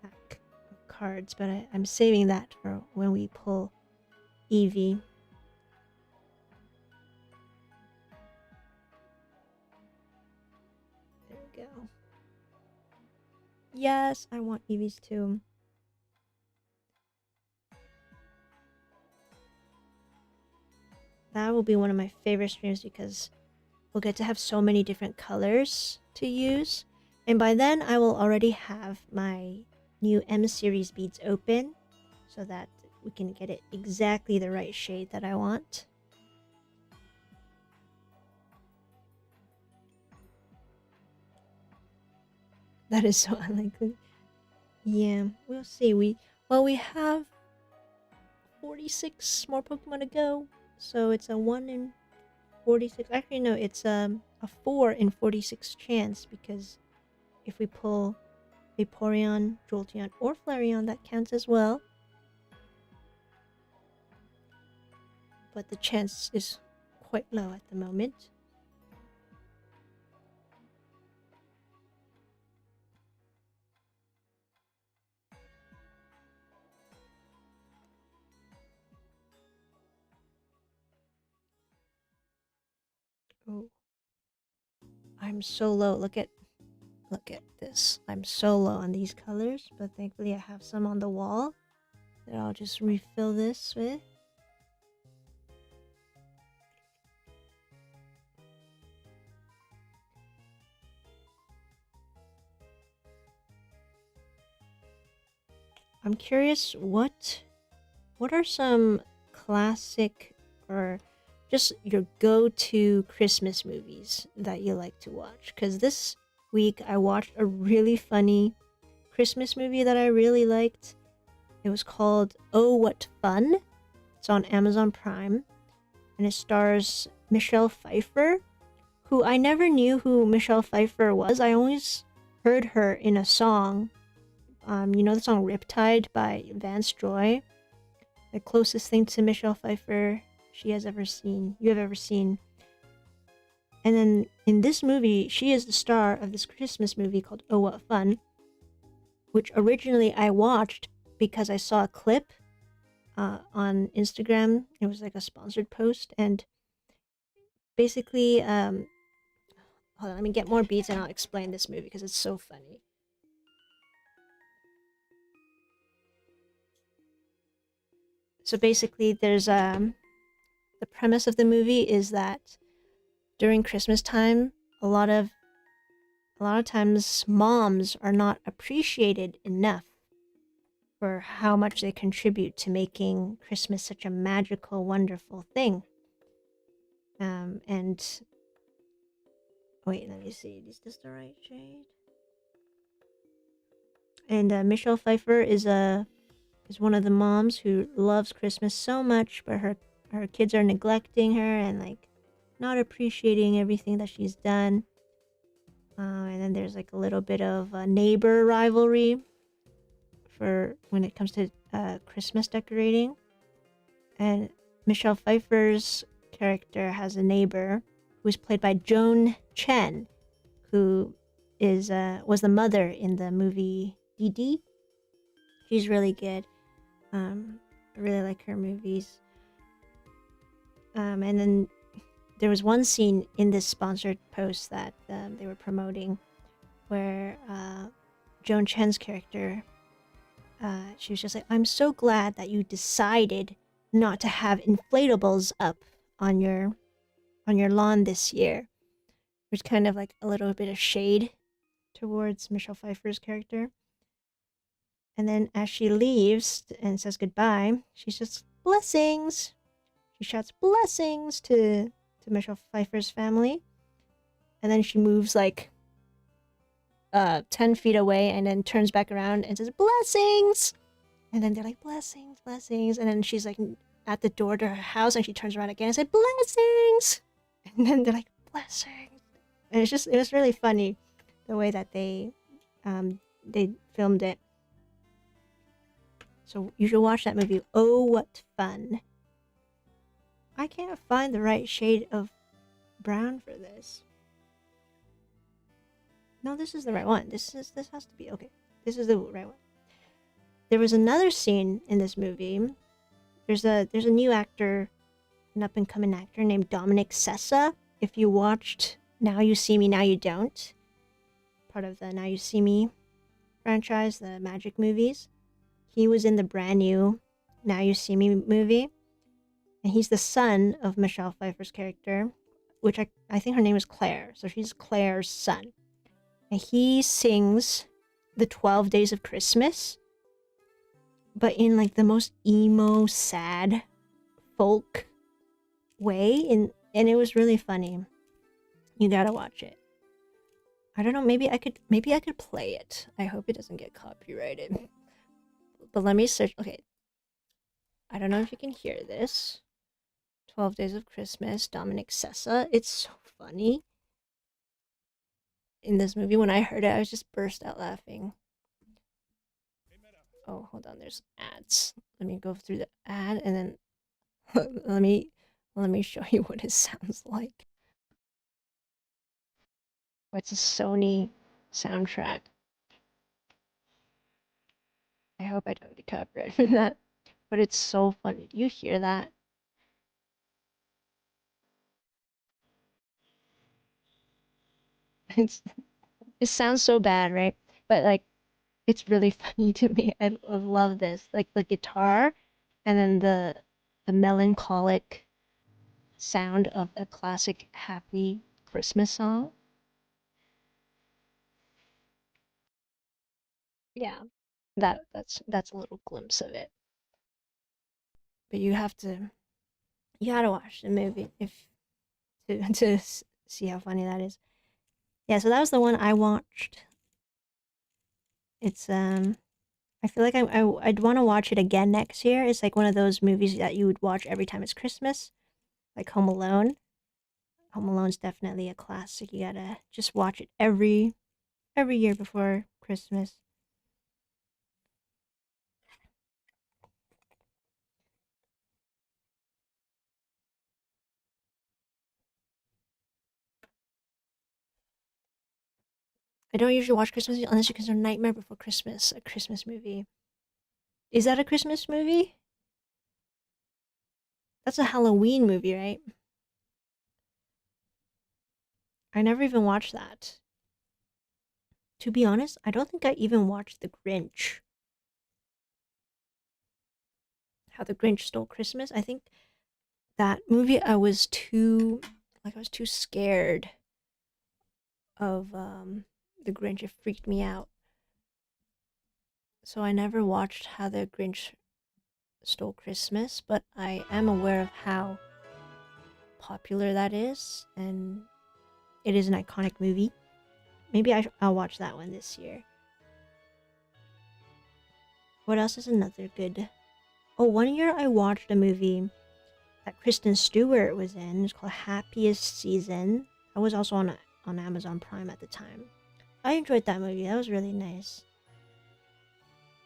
pack of cards, but I'm saving that for when we pull Eevee. Yes, I want Eevees too. That will be one of my favorite streams because we'll get to have so many different colors to use. And by then, I will already have my new M series beads open so that we can get it exactly the right shade that I want. That is so unlikely. Yeah, we'll see. We have 46 more Pokemon to go, so it's a 1 in 46. Actually, no, it's a 4 in 46 chance because if we pull Vaporeon, Jolteon, or Flareon, that counts as well. But the chance is quite low at the moment. Oh, I'm so low. Look at this. I'm so low on these colors, but thankfully I have some on the wall that I'll just refill this with. I'm curious what are some classic or just your go-to Christmas movies that you like to watch? Because this week I watched a really funny Christmas movie that I really liked. It was called Oh What Fun. It's on Amazon Prime and it stars Michelle Pfeiffer, who I never knew who Michelle Pfeiffer was. I always heard her in a song. You know the song Riptide by Vance Joy? The closest thing to Michelle Pfeiffer you have ever seen. And then in this movie, she is the star of this Christmas movie called Oh What Fun, which originally I watched because I saw a clip on Instagram. It was like a sponsored post, and basically, hold on, let me get more beats and I'll explain this movie because it's so funny. So basically, there's the premise of the movie is that during Christmas time, a lot of times moms are not appreciated enough for how much they contribute to making Christmas such a magical, wonderful thing. And wait, let me see. Is this the right shade? And Michelle Pfeiffer is one of the moms who loves Christmas so much, but her kids are neglecting her and like not appreciating everything that she's done. And then there's like a little bit of a neighbor rivalry for when it comes to Christmas decorating. And Michelle Pfeiffer's character has a neighbor who's played by Joan Chen, who is was the mother in the movie Bead. She's really good. I really like her movies. And then there was one scene in this sponsored post that they were promoting where Joan Chen's character, she was just like, I'm so glad that you decided not to have inflatables up on your lawn this year. There's kind of like a little bit of shade towards Michelle Pfeiffer's character. And then as she leaves and says goodbye, she's just blessings. She shouts blessings to Michelle Pfeiffer's family. And then she moves like 10 feet away and then turns back around and says blessings. And then they're like blessings, blessings. And then she's like at the door to her house and she turns around again and said blessings. And then they're like blessings. And it was really funny the way that they filmed it. So you should watch that movie. Oh, what fun. I can't find the right shade of brown for this. No, this is the right one. This has to be okay. This is the right one. There was another scene in this movie. There's a new actor, an up and coming actor named Dominic Sessa. If you watched Now You See Me, Now You Don't, part of the Now You See Me franchise, the Magic movies. He was in the brand new Now You See Me movie. And he's the son of Michelle Pfeiffer's character, which I think her name is Claire. So she's Claire's son. And he sings the 12 Days of Christmas, but in like the most emo, sad folk way. And it was really funny. You gotta watch it. I don't know, maybe I could play it. I hope it doesn't get copyrighted. But let me search. Okay. I don't know if you can hear this. 12 Days of Christmas, Dominic Sessa. It's so funny. In this movie, when I heard it, I was just burst out laughing. Oh, hold on, there's ads. Let me go through the ad and then let me show you what it sounds like. It's a Sony soundtrack. I hope I don't get copyright for that. But it's so funny. Do you hear that? It sounds so bad, right? But like it's really funny to me. I love this. Like the guitar and then the melancholic sound of a classic happy Christmas song. Yeah. That's a little glimpse of it. But you gotta watch the movie if to see how funny that is. Yeah, so that was the one I watched. It's I feel like I'd want to watch it again next year. It's like one of those movies that you would watch every time it's Christmas, like Home Alone. Home Alone's definitely a classic. You gotta just watch it every year before Christmas. I don't usually watch Christmas unless you consider Nightmare Before Christmas a Christmas movie. Is that a Christmas movie? That's a Halloween movie, right? I never even watched that. To be honest, I don't think I even watched The Grinch. How the Grinch Stole Christmas. I think that movie I was too scared of the Grinch. It freaked me out. So I never watched How the Grinch Stole Christmas, but I am aware of how popular that is, and it is an iconic movie. Maybe I'll watch that one this year. What else is another good? Oh, one year I watched a movie that Kristen Stewart was in. It's called Happiest Season. I was also on Amazon Prime at the time. I enjoyed that movie. That was really nice.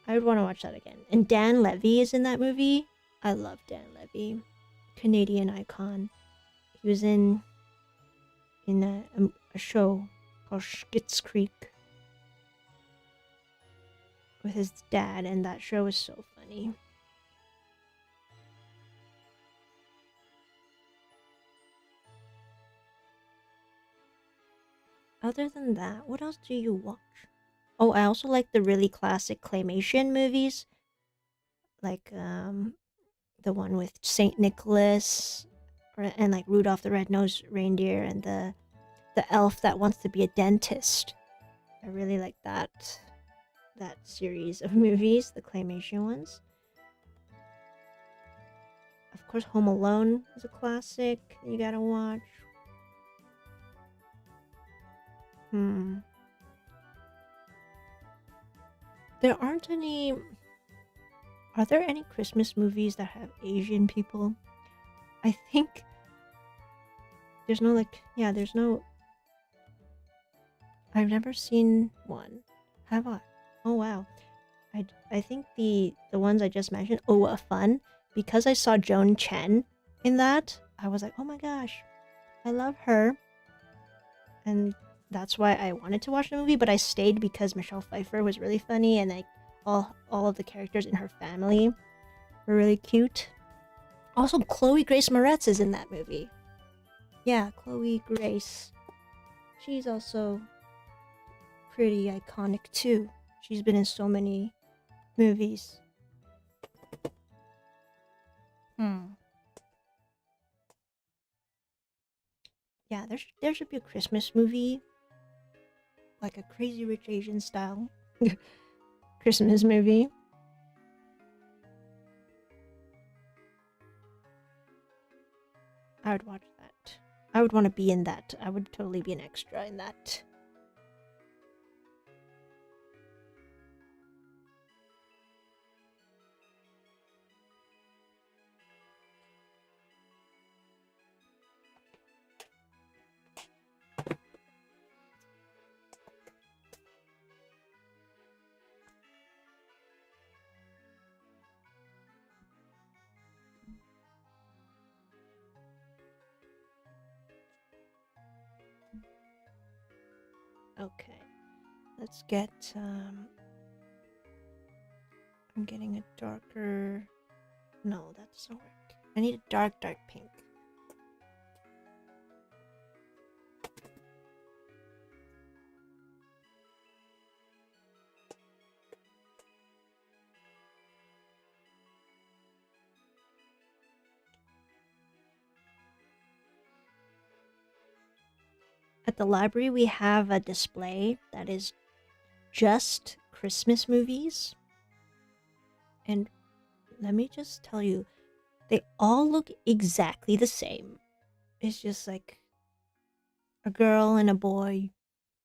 I would want to watch that again. And Dan Levy is in that movie. I love Dan Levy, Canadian icon. He was in a show called Schitt's Creek with his dad, and that show was so funny. Other than that, what else do you watch? Oh, I also like the really classic claymation movies, like the one with Saint Nicholas, and like Rudolph the Red-Nosed Reindeer, and the elf that wants to be a dentist. I really like that series of movies, the claymation ones. Of course, Home Alone is a classic you gotta watch. There aren't any. Are there any Christmas movies that have Asian people? I think there's no there's no. I've never seen one. Have I? Oh wow. I think the ones I just mentioned. Oh, what fun! Because I saw Joan Chen in that, I was like, oh my gosh, I love her, and that's why I wanted to watch the movie. But I stayed because Michelle Pfeiffer was really funny, and like all of the characters in her family were really cute. Also, Chloe Grace Moretz is in that movie. Yeah, Chloe Grace. She's also pretty iconic too. She's been in so many movies. Yeah, there should be a Christmas movie, like a Crazy Rich Asian style Christmas movie. I would watch that. I would want to be in that. I would totally be an extra in that. Okay, let's get, I'm getting a darker, no, that doesn't work. I need a dark pink. At the library, we have a display that is just Christmas movies. And let me just tell you, they all look exactly the same. It's just like a girl and a boy,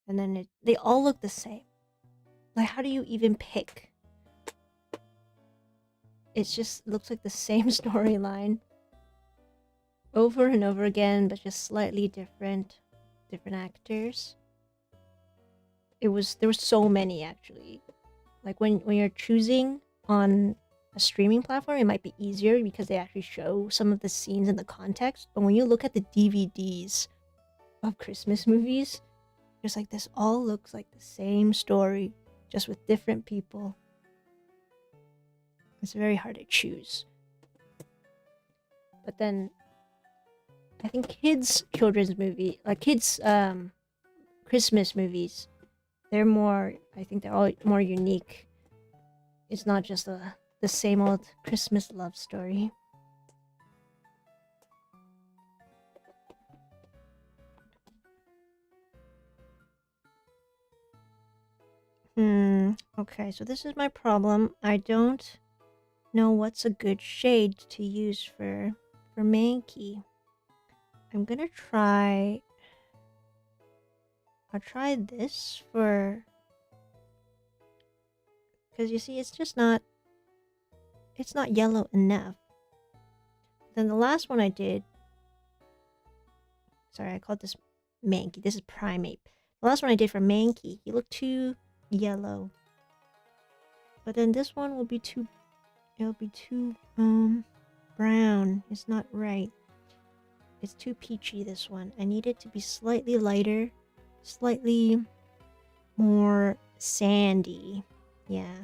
and then they all look the same. Like, how do you even pick? It just looks like the same storyline over and over again, but just slightly different actors. There were so many, actually. Like when you're choosing on a streaming platform, it might be easier because they actually show some of the scenes in the context. But when you look at the DVDs of Christmas movies, just like, this all looks like the same story, just with different people. It's very hard to choose. But then I think children's movie, like kids Christmas movies, they're more, I think they're all more unique. It's not just the same old Christmas love story. Okay, so this is my problem. I don't know what's a good shade to use for Mankey. I'm gonna try... I'll try this for... Because you see, it's just not... It's not yellow enough. Then the last one I did... Sorry, I called this Mankey. This is Primeape. The last one I did for Mankey, he looked too yellow. But then this one will be too... It'll be too, brown. It's not right. It's too peachy, this one. I need it to be slightly lighter. Slightly more sandy. Yeah.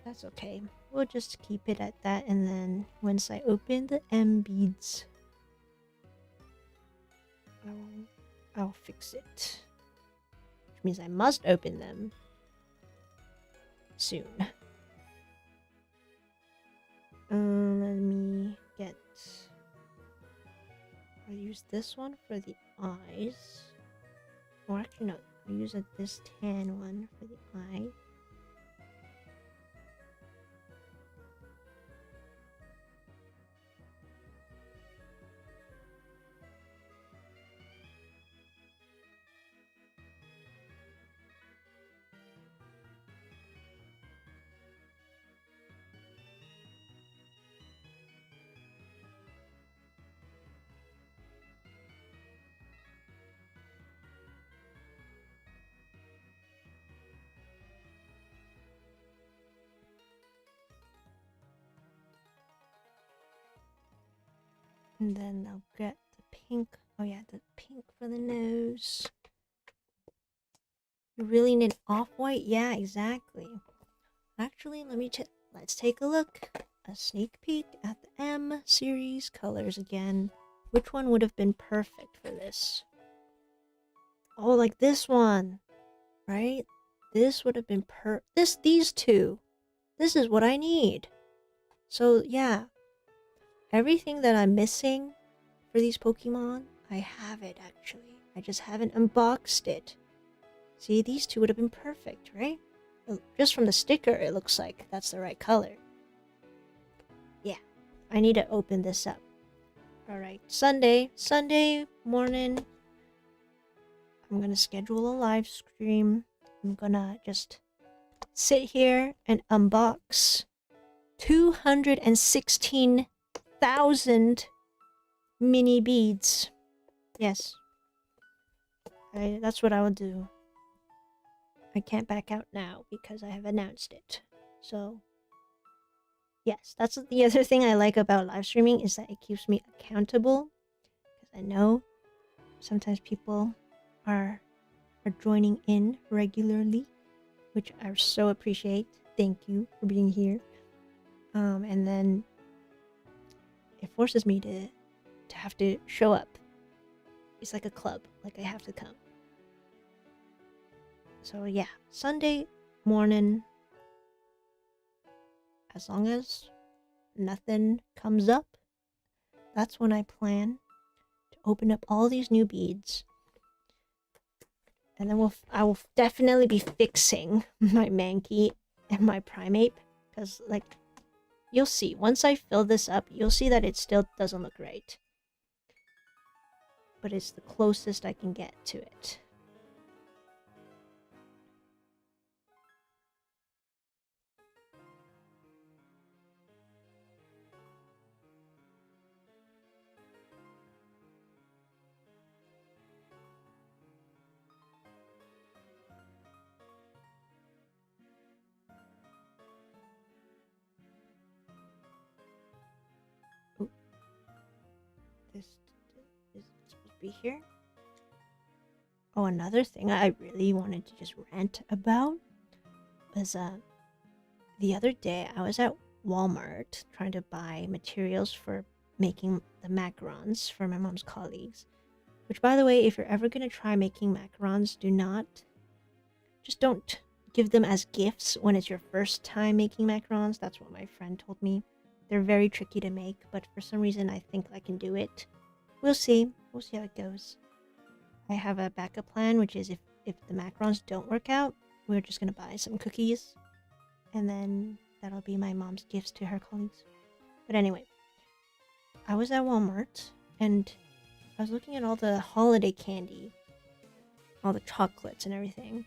That's okay. We'll just keep it at that, and then once I open the M beads, I'll fix it. Which means I must open them soon. Let me get... I'll use this one for the eyes. Or actually no, I'll use this tan one for the eye. And then I'll get the pink. Oh yeah, the pink for the nose. You really need off-white? Yeah, exactly. Actually, let's take a look. A sneak peek at the M series colors again. Which one would have been perfect for this? Oh, like this one, right? This would have been these two. This is what I need. So yeah, everything that I'm missing for these Pokemon, I have it actually. I just haven't unboxed it. See, these two would have been perfect, right? Just from the sticker, it looks like that's the right color. Yeah, I need to open this up. Alright, Sunday morning. I'm gonna schedule a live stream. I'm gonna just sit here and unbox 216,000 mini beads. Yes. That's what I will do. I can't back out now because I have announced it. So, yes, that's the other thing I like about live streaming is that it keeps me accountable. Because I know sometimes people are joining in regularly, which I so appreciate. Thank you for being here. And then it forces me to have to show up. It's like a club, like I have to come. So yeah, Sunday morning, as long as nothing comes up, that's when I plan to open up all these new beads. And then I will definitely be fixing my Mankey and my Primeape, because like you'll see once I fill this up, you'll see that it still doesn't look right. But it's the closest I can get to it. Ooh. This is supposed to be here. Oh, another thing I really wanted to just rant about was the other day I was at Walmart trying to buy materials for making the macarons for my mom's colleagues. Which, by the way, if you're ever going to try making macarons, don't give them as gifts when it's your first time making macarons. That's what my friend told me. They're very tricky to make, but for some reason I think I can do it. We'll see. We'll see how it goes. I have a backup plan, which is if the macarons don't work out, we're just going to buy some cookies. And then that'll be my mom's gifts to her colleagues. But anyway, I was at Walmart and I was looking at all the holiday candy, all the chocolates and everything.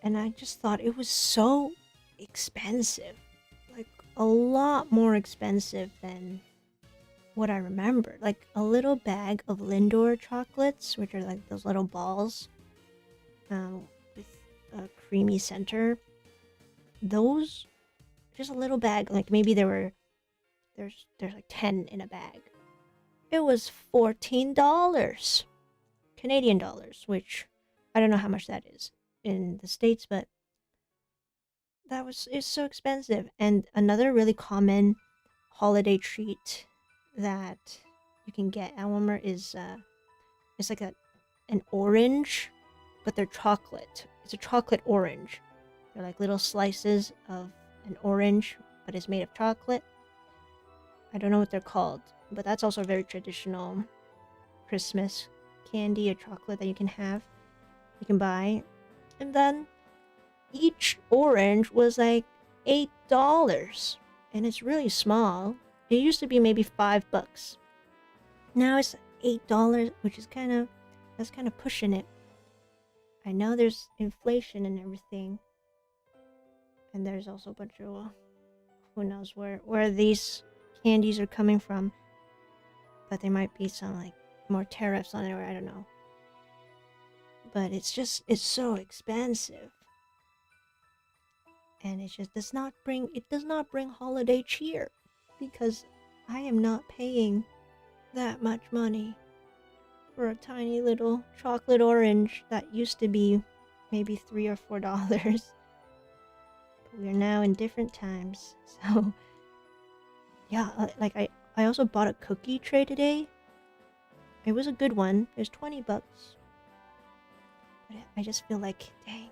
And I just thought it was so expensive. Like, a lot more expensive than what I remembered. Like, a little bag of Lindor chocolates, which are like those little balls with a creamy center. Those, just a little bag, like maybe there's like 10 in a bag. It was $14 Canadian dollars, which I don't know how much that is in the States, but it's so expensive. And another really common holiday treat that you can get at Walmart is it's like an orange, but they're chocolate. It's a chocolate orange. They're like little slices of an orange, but it's made of chocolate. I don't know what they're called, but that's also a very traditional Christmas candy or chocolate that you can buy. And then each orange was like $8, and it's really small. It used to be maybe $5. Now it's $8, which is that's kind of pushing it. I know there's inflation and everything, and there's also a bunch of who knows where these candies are coming from, but there might be some like more tariffs on it, or I don't know. But it's so expensive, and it does not bring holiday cheer, because I am not paying that much money for a tiny little chocolate orange that used to be maybe $3 or $4. We're now in different times, so yeah. Like I also bought a cookie tray today. It was a good one. It was $20. But I just feel like, dang,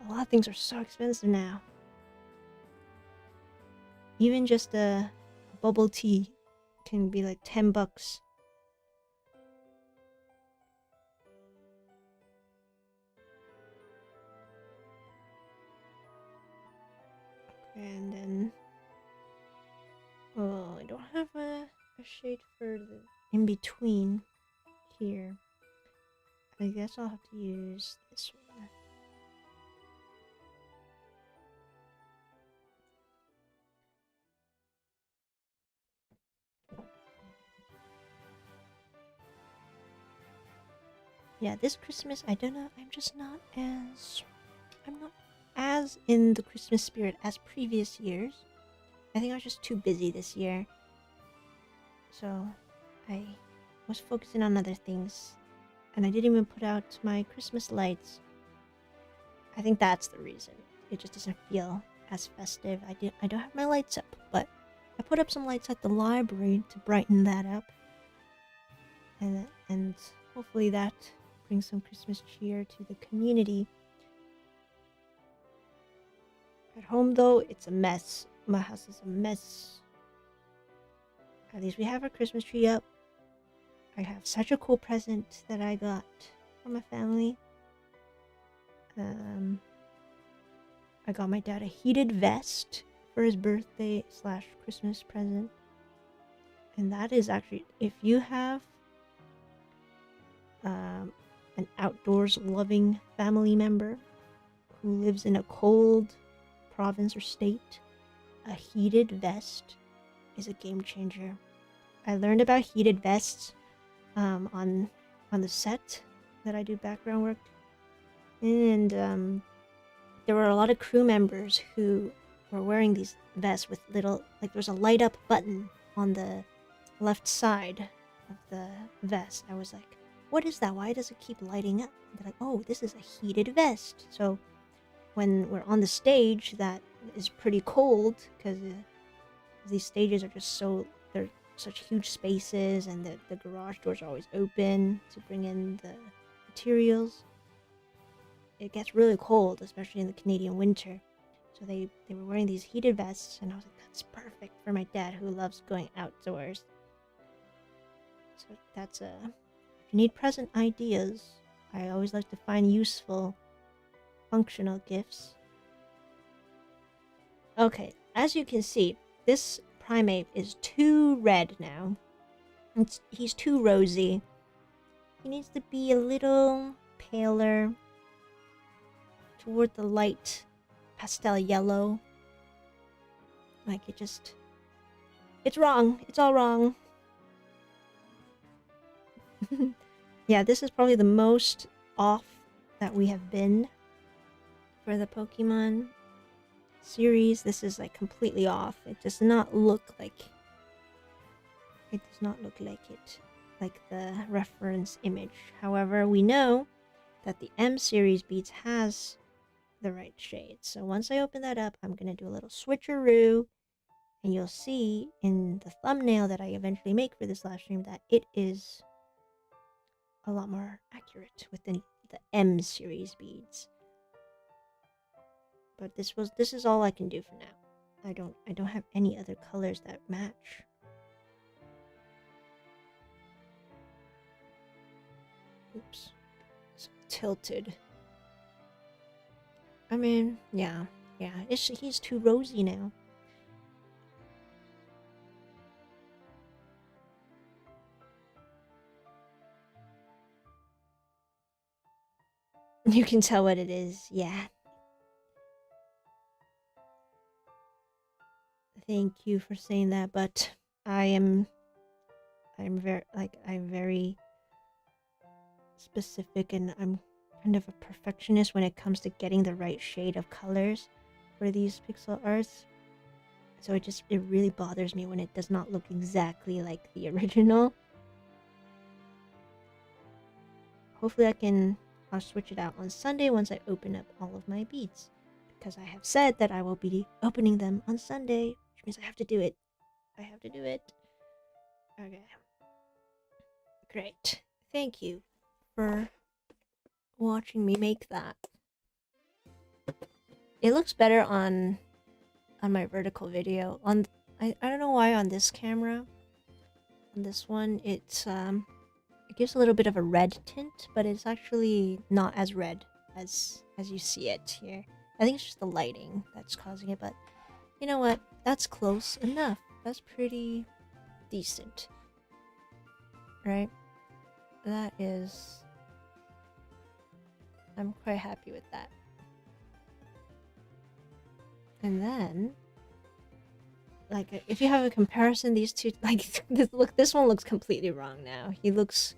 A lot of things are so expensive now. Even just a bubble tea can be like 10 bucks. And then... oh, I don't have a shade for the in-between here. I guess I'll have to use this one. Yeah, this Christmas, I don't know, I'm not as in the Christmas spirit as previous years. I think I was just too busy this year. So, I was focusing on other things. And I didn't even put out my Christmas lights. I think that's the reason. It just doesn't feel as festive. I don't have my lights up, but I put up some lights at the library to brighten that up. And hopefully that brings some Christmas cheer to the community. At home, though, it's a mess. My house is a mess. At least we have our Christmas tree up. I have such a cool present that I got from my family. I got my dad a heated vest for his birthday / Christmas present. And that is actually, if you have an outdoors loving family member who lives in a cold province or state, a heated vest is a game changer. I learned about heated vests on the set that I do background work, and there were a lot of crew members who were wearing these vests with little, like, there's a light up button on the left side of the vest. I was like, what is that? Why does it keep lighting up? And they're like, oh, this is a heated vest. So when we're on the stage that is pretty cold, because these stages are just they're such huge spaces, and the garage doors are always open to bring in the materials. It gets really cold, especially in the Canadian winter. So they were wearing these heated vests, and I was like, that's perfect for my dad who loves going outdoors. So that's if you need present ideas, I always like to find useful, functional gifts. Okay, as you can see, this Primeape is too red now. He's too rosy. He needs to be a little paler, toward the light pastel yellow. Like, it's wrong. It's all wrong. Yeah, this is probably the most off that we have been for the Pokemon series. This is like completely off. It does not look like it, like the reference image. However, we know that the M series beads has the right shade. So once I open that up, I'm gonna do a little switcheroo, and you'll see in the thumbnail that I eventually make for this live stream that it is a lot more accurate with the M series beads. But this is all I can do for now. I don't have any other colors that match. Oops. It's tilted. I mean, yeah. He's too rosy now. You can tell what it is, yeah. Thank you for saying that, but I'm very specific, and I'm kind of a perfectionist when it comes to getting the right shade of colors for these pixel arts. So it really bothers me when it does not look exactly like the original. Hopefully I'll switch it out on Sunday once I open up all of my beads, because I have said that I will be opening them on Sunday, which means I have to do it. Okay. Great. Thank you for watching me make that. it looks better on my vertical video. I don't know why on this camera. On this one, it gives a little bit of a red tint, but it's actually not as red as you see it here. I think it's just the lighting that's causing it, but you know what? That's close enough. That's pretty decent. Right? That is... I'm quite happy with that. And then... like, if you have a comparison, these two... like, this one looks completely wrong now. He looks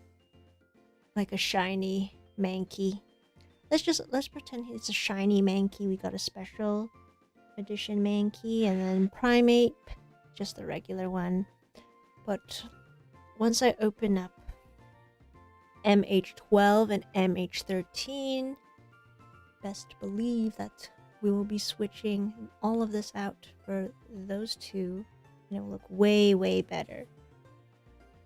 like a shiny Mankey. Let's pretend it's a shiny Mankey. We got a special edition Mankey, and then Primeape, just the regular one. But once I open up MH12 and MH13, best believe that we will be switching all of this out for those two, and it will look way, way better.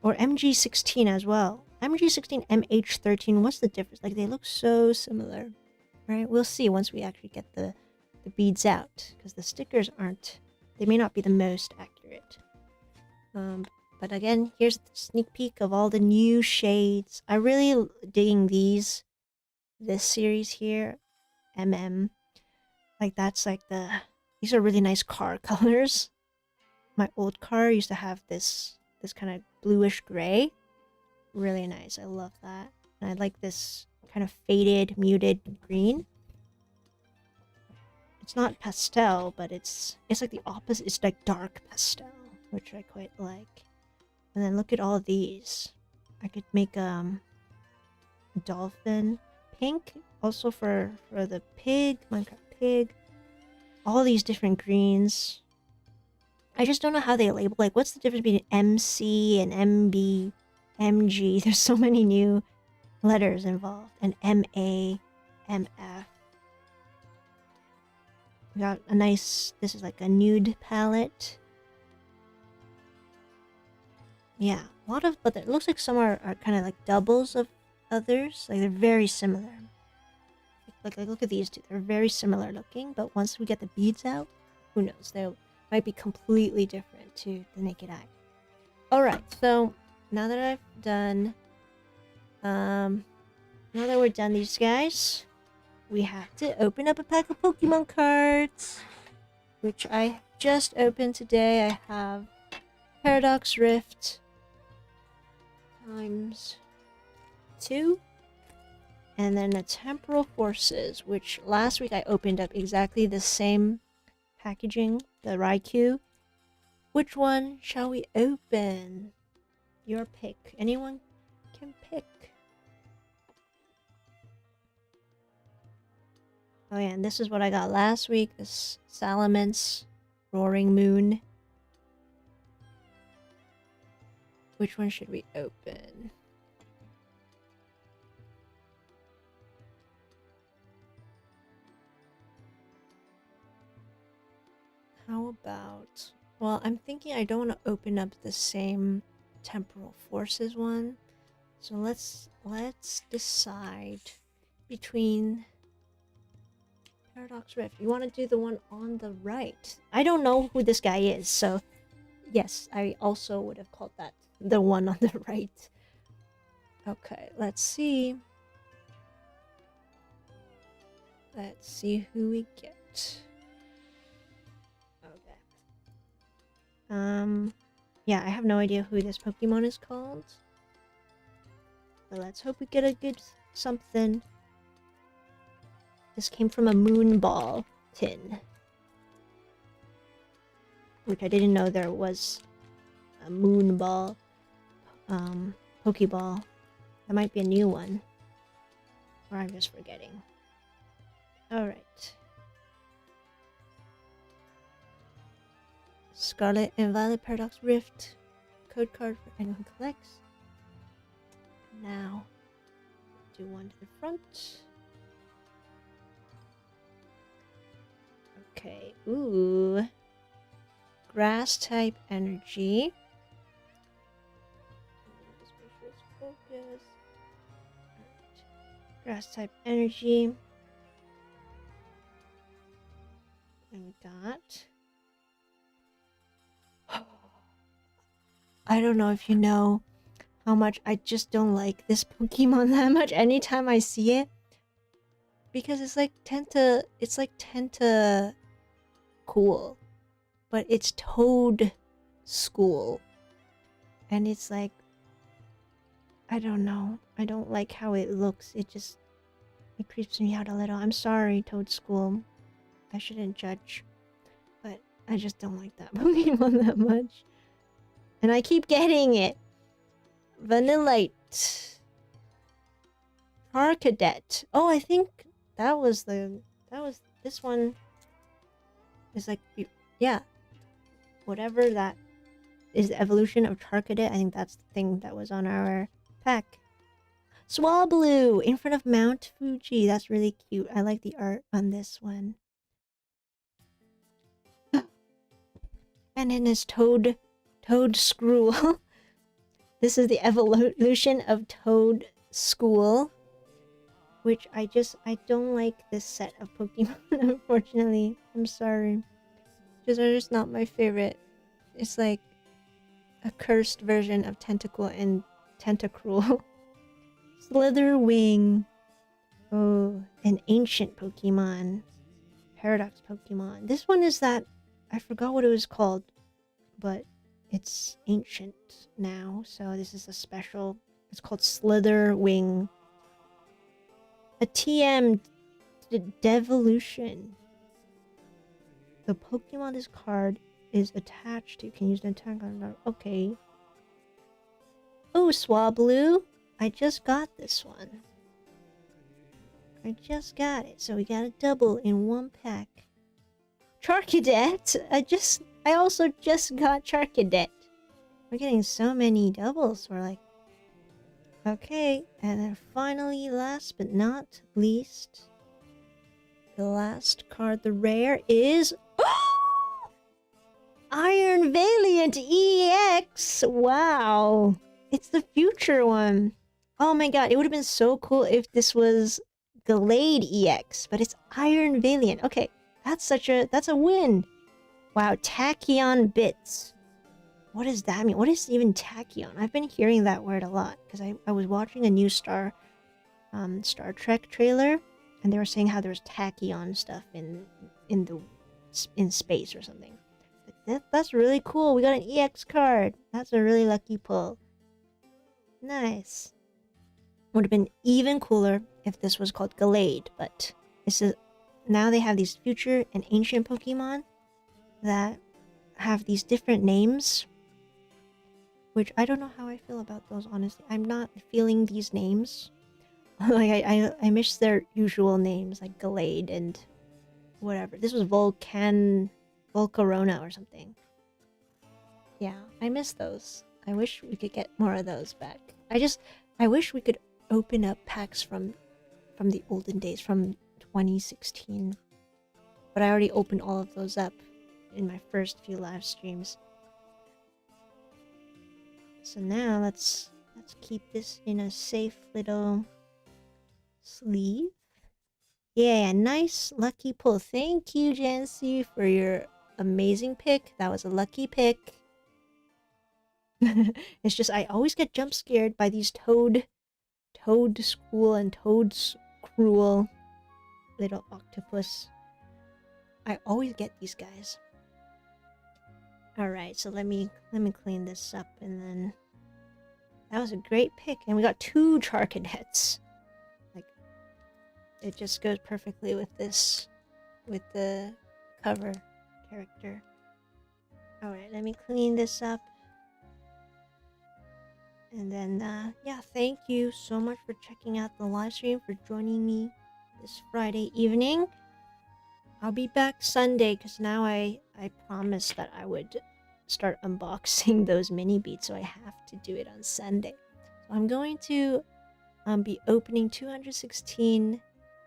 Or MG16 as well. MG16, MH13, what's the difference? Like, they look so similar, right? We'll see once we actually get the beads out, because the stickers aren't... they may not be the most accurate. But again, here's the sneak peek of all the new shades. I'm really digging this series here, MM. Like, that's like these are really nice car colors. My old car used to have this kind of bluish gray. Really nice. I love that. And I like this kind of faded, muted green. It's not pastel, but it's like the opposite. It's like dark pastel, which I quite like. And then look at all of these. I could make dolphin pink, also for the pig, Minecraft pig. All these different greens. I just don't know how they label. Like, what's the difference between MC and MB, MG? There's so many new letters involved. And MA, MF. We got a nice... this is like a nude palette. Yeah, a lot of... but it looks like some are kind of like doubles of others. Like, they're very similar. Like, look at these two. They're very similar looking, but once we get the beads out, who knows? They might be completely different to the naked eye. Alright, so now that I've done... now that we're done these guys, we have to open up a pack of Pokemon cards, which I just opened today. I have Paradox Rift times 2, and then the Temporal Forces, which last week I opened up exactly the same packaging, the Raikou. Which one shall we open? Your pick. Anyone can pick. Oh yeah, and this is what I got last week. This Salamence Roaring Moon. Which one should we open? How about... well, I'm thinking I don't want to open up the same Temporal Forces one. So let's decide between Paradox Rift. You want to do the one on the right. I don't know who this guy is, so yes, I also would have called that the one on the right. Okay, let's see. Let's see who we get. Yeah, I have no idea who this Pokemon is called. But let's hope we get a good something. This came from a moon ball tin. Which I didn't know there was a moon ball Pokeball. That might be a new one. Or I'm just forgetting. Alright. Scarlet and Violet Paradox Rift. Code card for anyone who collects. Now, do one to the front. Okay, ooh. Grass type energy. Just make sure it's focused. Right. Grass type energy. And we got... I don't know if you know how much I just don't like this Pokemon that much anytime I see it. Because it's like Tenta cool. But it's Toad School. And it's like, I don't know. I don't like how it looks. It creeps me out a little. I'm sorry, Toad School. I shouldn't judge. But I just don't like that Pokemon that much. And I keep getting it. Vanillite. Charcadet. Oh, I think this one is like, yeah. Whatever that is the evolution of Charcadet. I think that's the thing that was on our pack. Swablu in front of Mount Fuji. That's really cute. I like the art on this one. And then there's Toad Screw. This is the evolution of Toad School. Which I don't like this set of Pokemon, unfortunately. I'm sorry. They're just not my favorite. It's like a cursed version of Tentacle and Tentacruel. Slitherwing. Oh, an ancient Pokemon. Paradox Pokemon. This one is that... I forgot what it was called. But it's ancient now. So this is a special... It's called Slitherwing. A TM Devolution. The Pokemon this card is attached to can use an attack on... Okay. Oh, Swablu. I just got this one. I just got it. So we got a double in one pack. Charcadet. I also just got Charcadet. We're getting so many doubles. We're like... Okay, and then finally, last but not least, the last card, the rare, is... Iron Valiant EX! Wow! It's the future one. Oh my god, it would have been so cool if this was Gallade EX, but it's Iron Valiant. Okay, that's a win. Wow, Tachyon Bits. What does that mean? What is even Tachyon? I've been hearing that word a lot because I was watching a new Star Trek trailer, and they were saying how there's Tachyon stuff in space or something. That's really cool. We got an EX card. That's a really lucky pull. Nice. Would have been even cooler if this was called Gallade, but now they have these future and ancient Pokemon that have these different names. Which I don't know how I feel about those, honestly. I'm not feeling these names. Like, I miss their usual names, like Gallade and whatever. This was Volcarona or something. Yeah, I miss those. I wish we could get more of those back. I wish we could open up packs from the olden days, from 2016. But I already opened all of those up in my first few live streams. So now let's keep this in a safe little sleeve. Yeah, nice lucky pull. Thank you, Jancy, for your amazing pick. That was a lucky pick. It's just I always get jump scared by these Toad School and Toad's Cruel little octopus. I always get these guys. Alright, so let me clean this up, and then... That was a great pick, and we got 2 Charcadets. Like, it just goes perfectly with this, with the cover character. Alright, let me clean this up. And then, yeah, thank you so much for checking out the live stream, for joining me this Friday evening. I'll be back Sunday, because now I promised that I would start unboxing those mini beads, so I have to do it on Sunday. So I'm going to be opening 216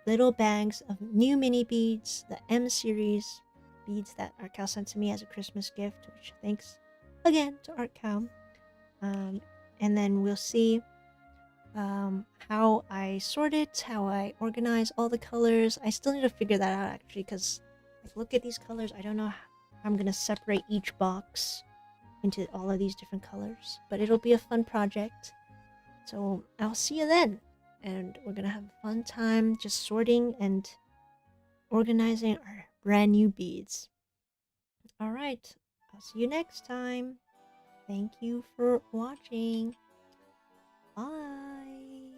little bags of new mini beads, the M series beads that artkal sent to me as a Christmas gift, which thanks again to artkal. And then we'll see how I sort it, how I organize all the colors. I still need to figure that out, actually, because Like, look at these colors. I don't know how I'm gonna separate each box into all of these different colors, but it'll be a fun project. So I'll see you then, and we're gonna have a fun time just sorting and organizing our brand new beads. All right, I'll see you next time. Thank you for watching. Bye.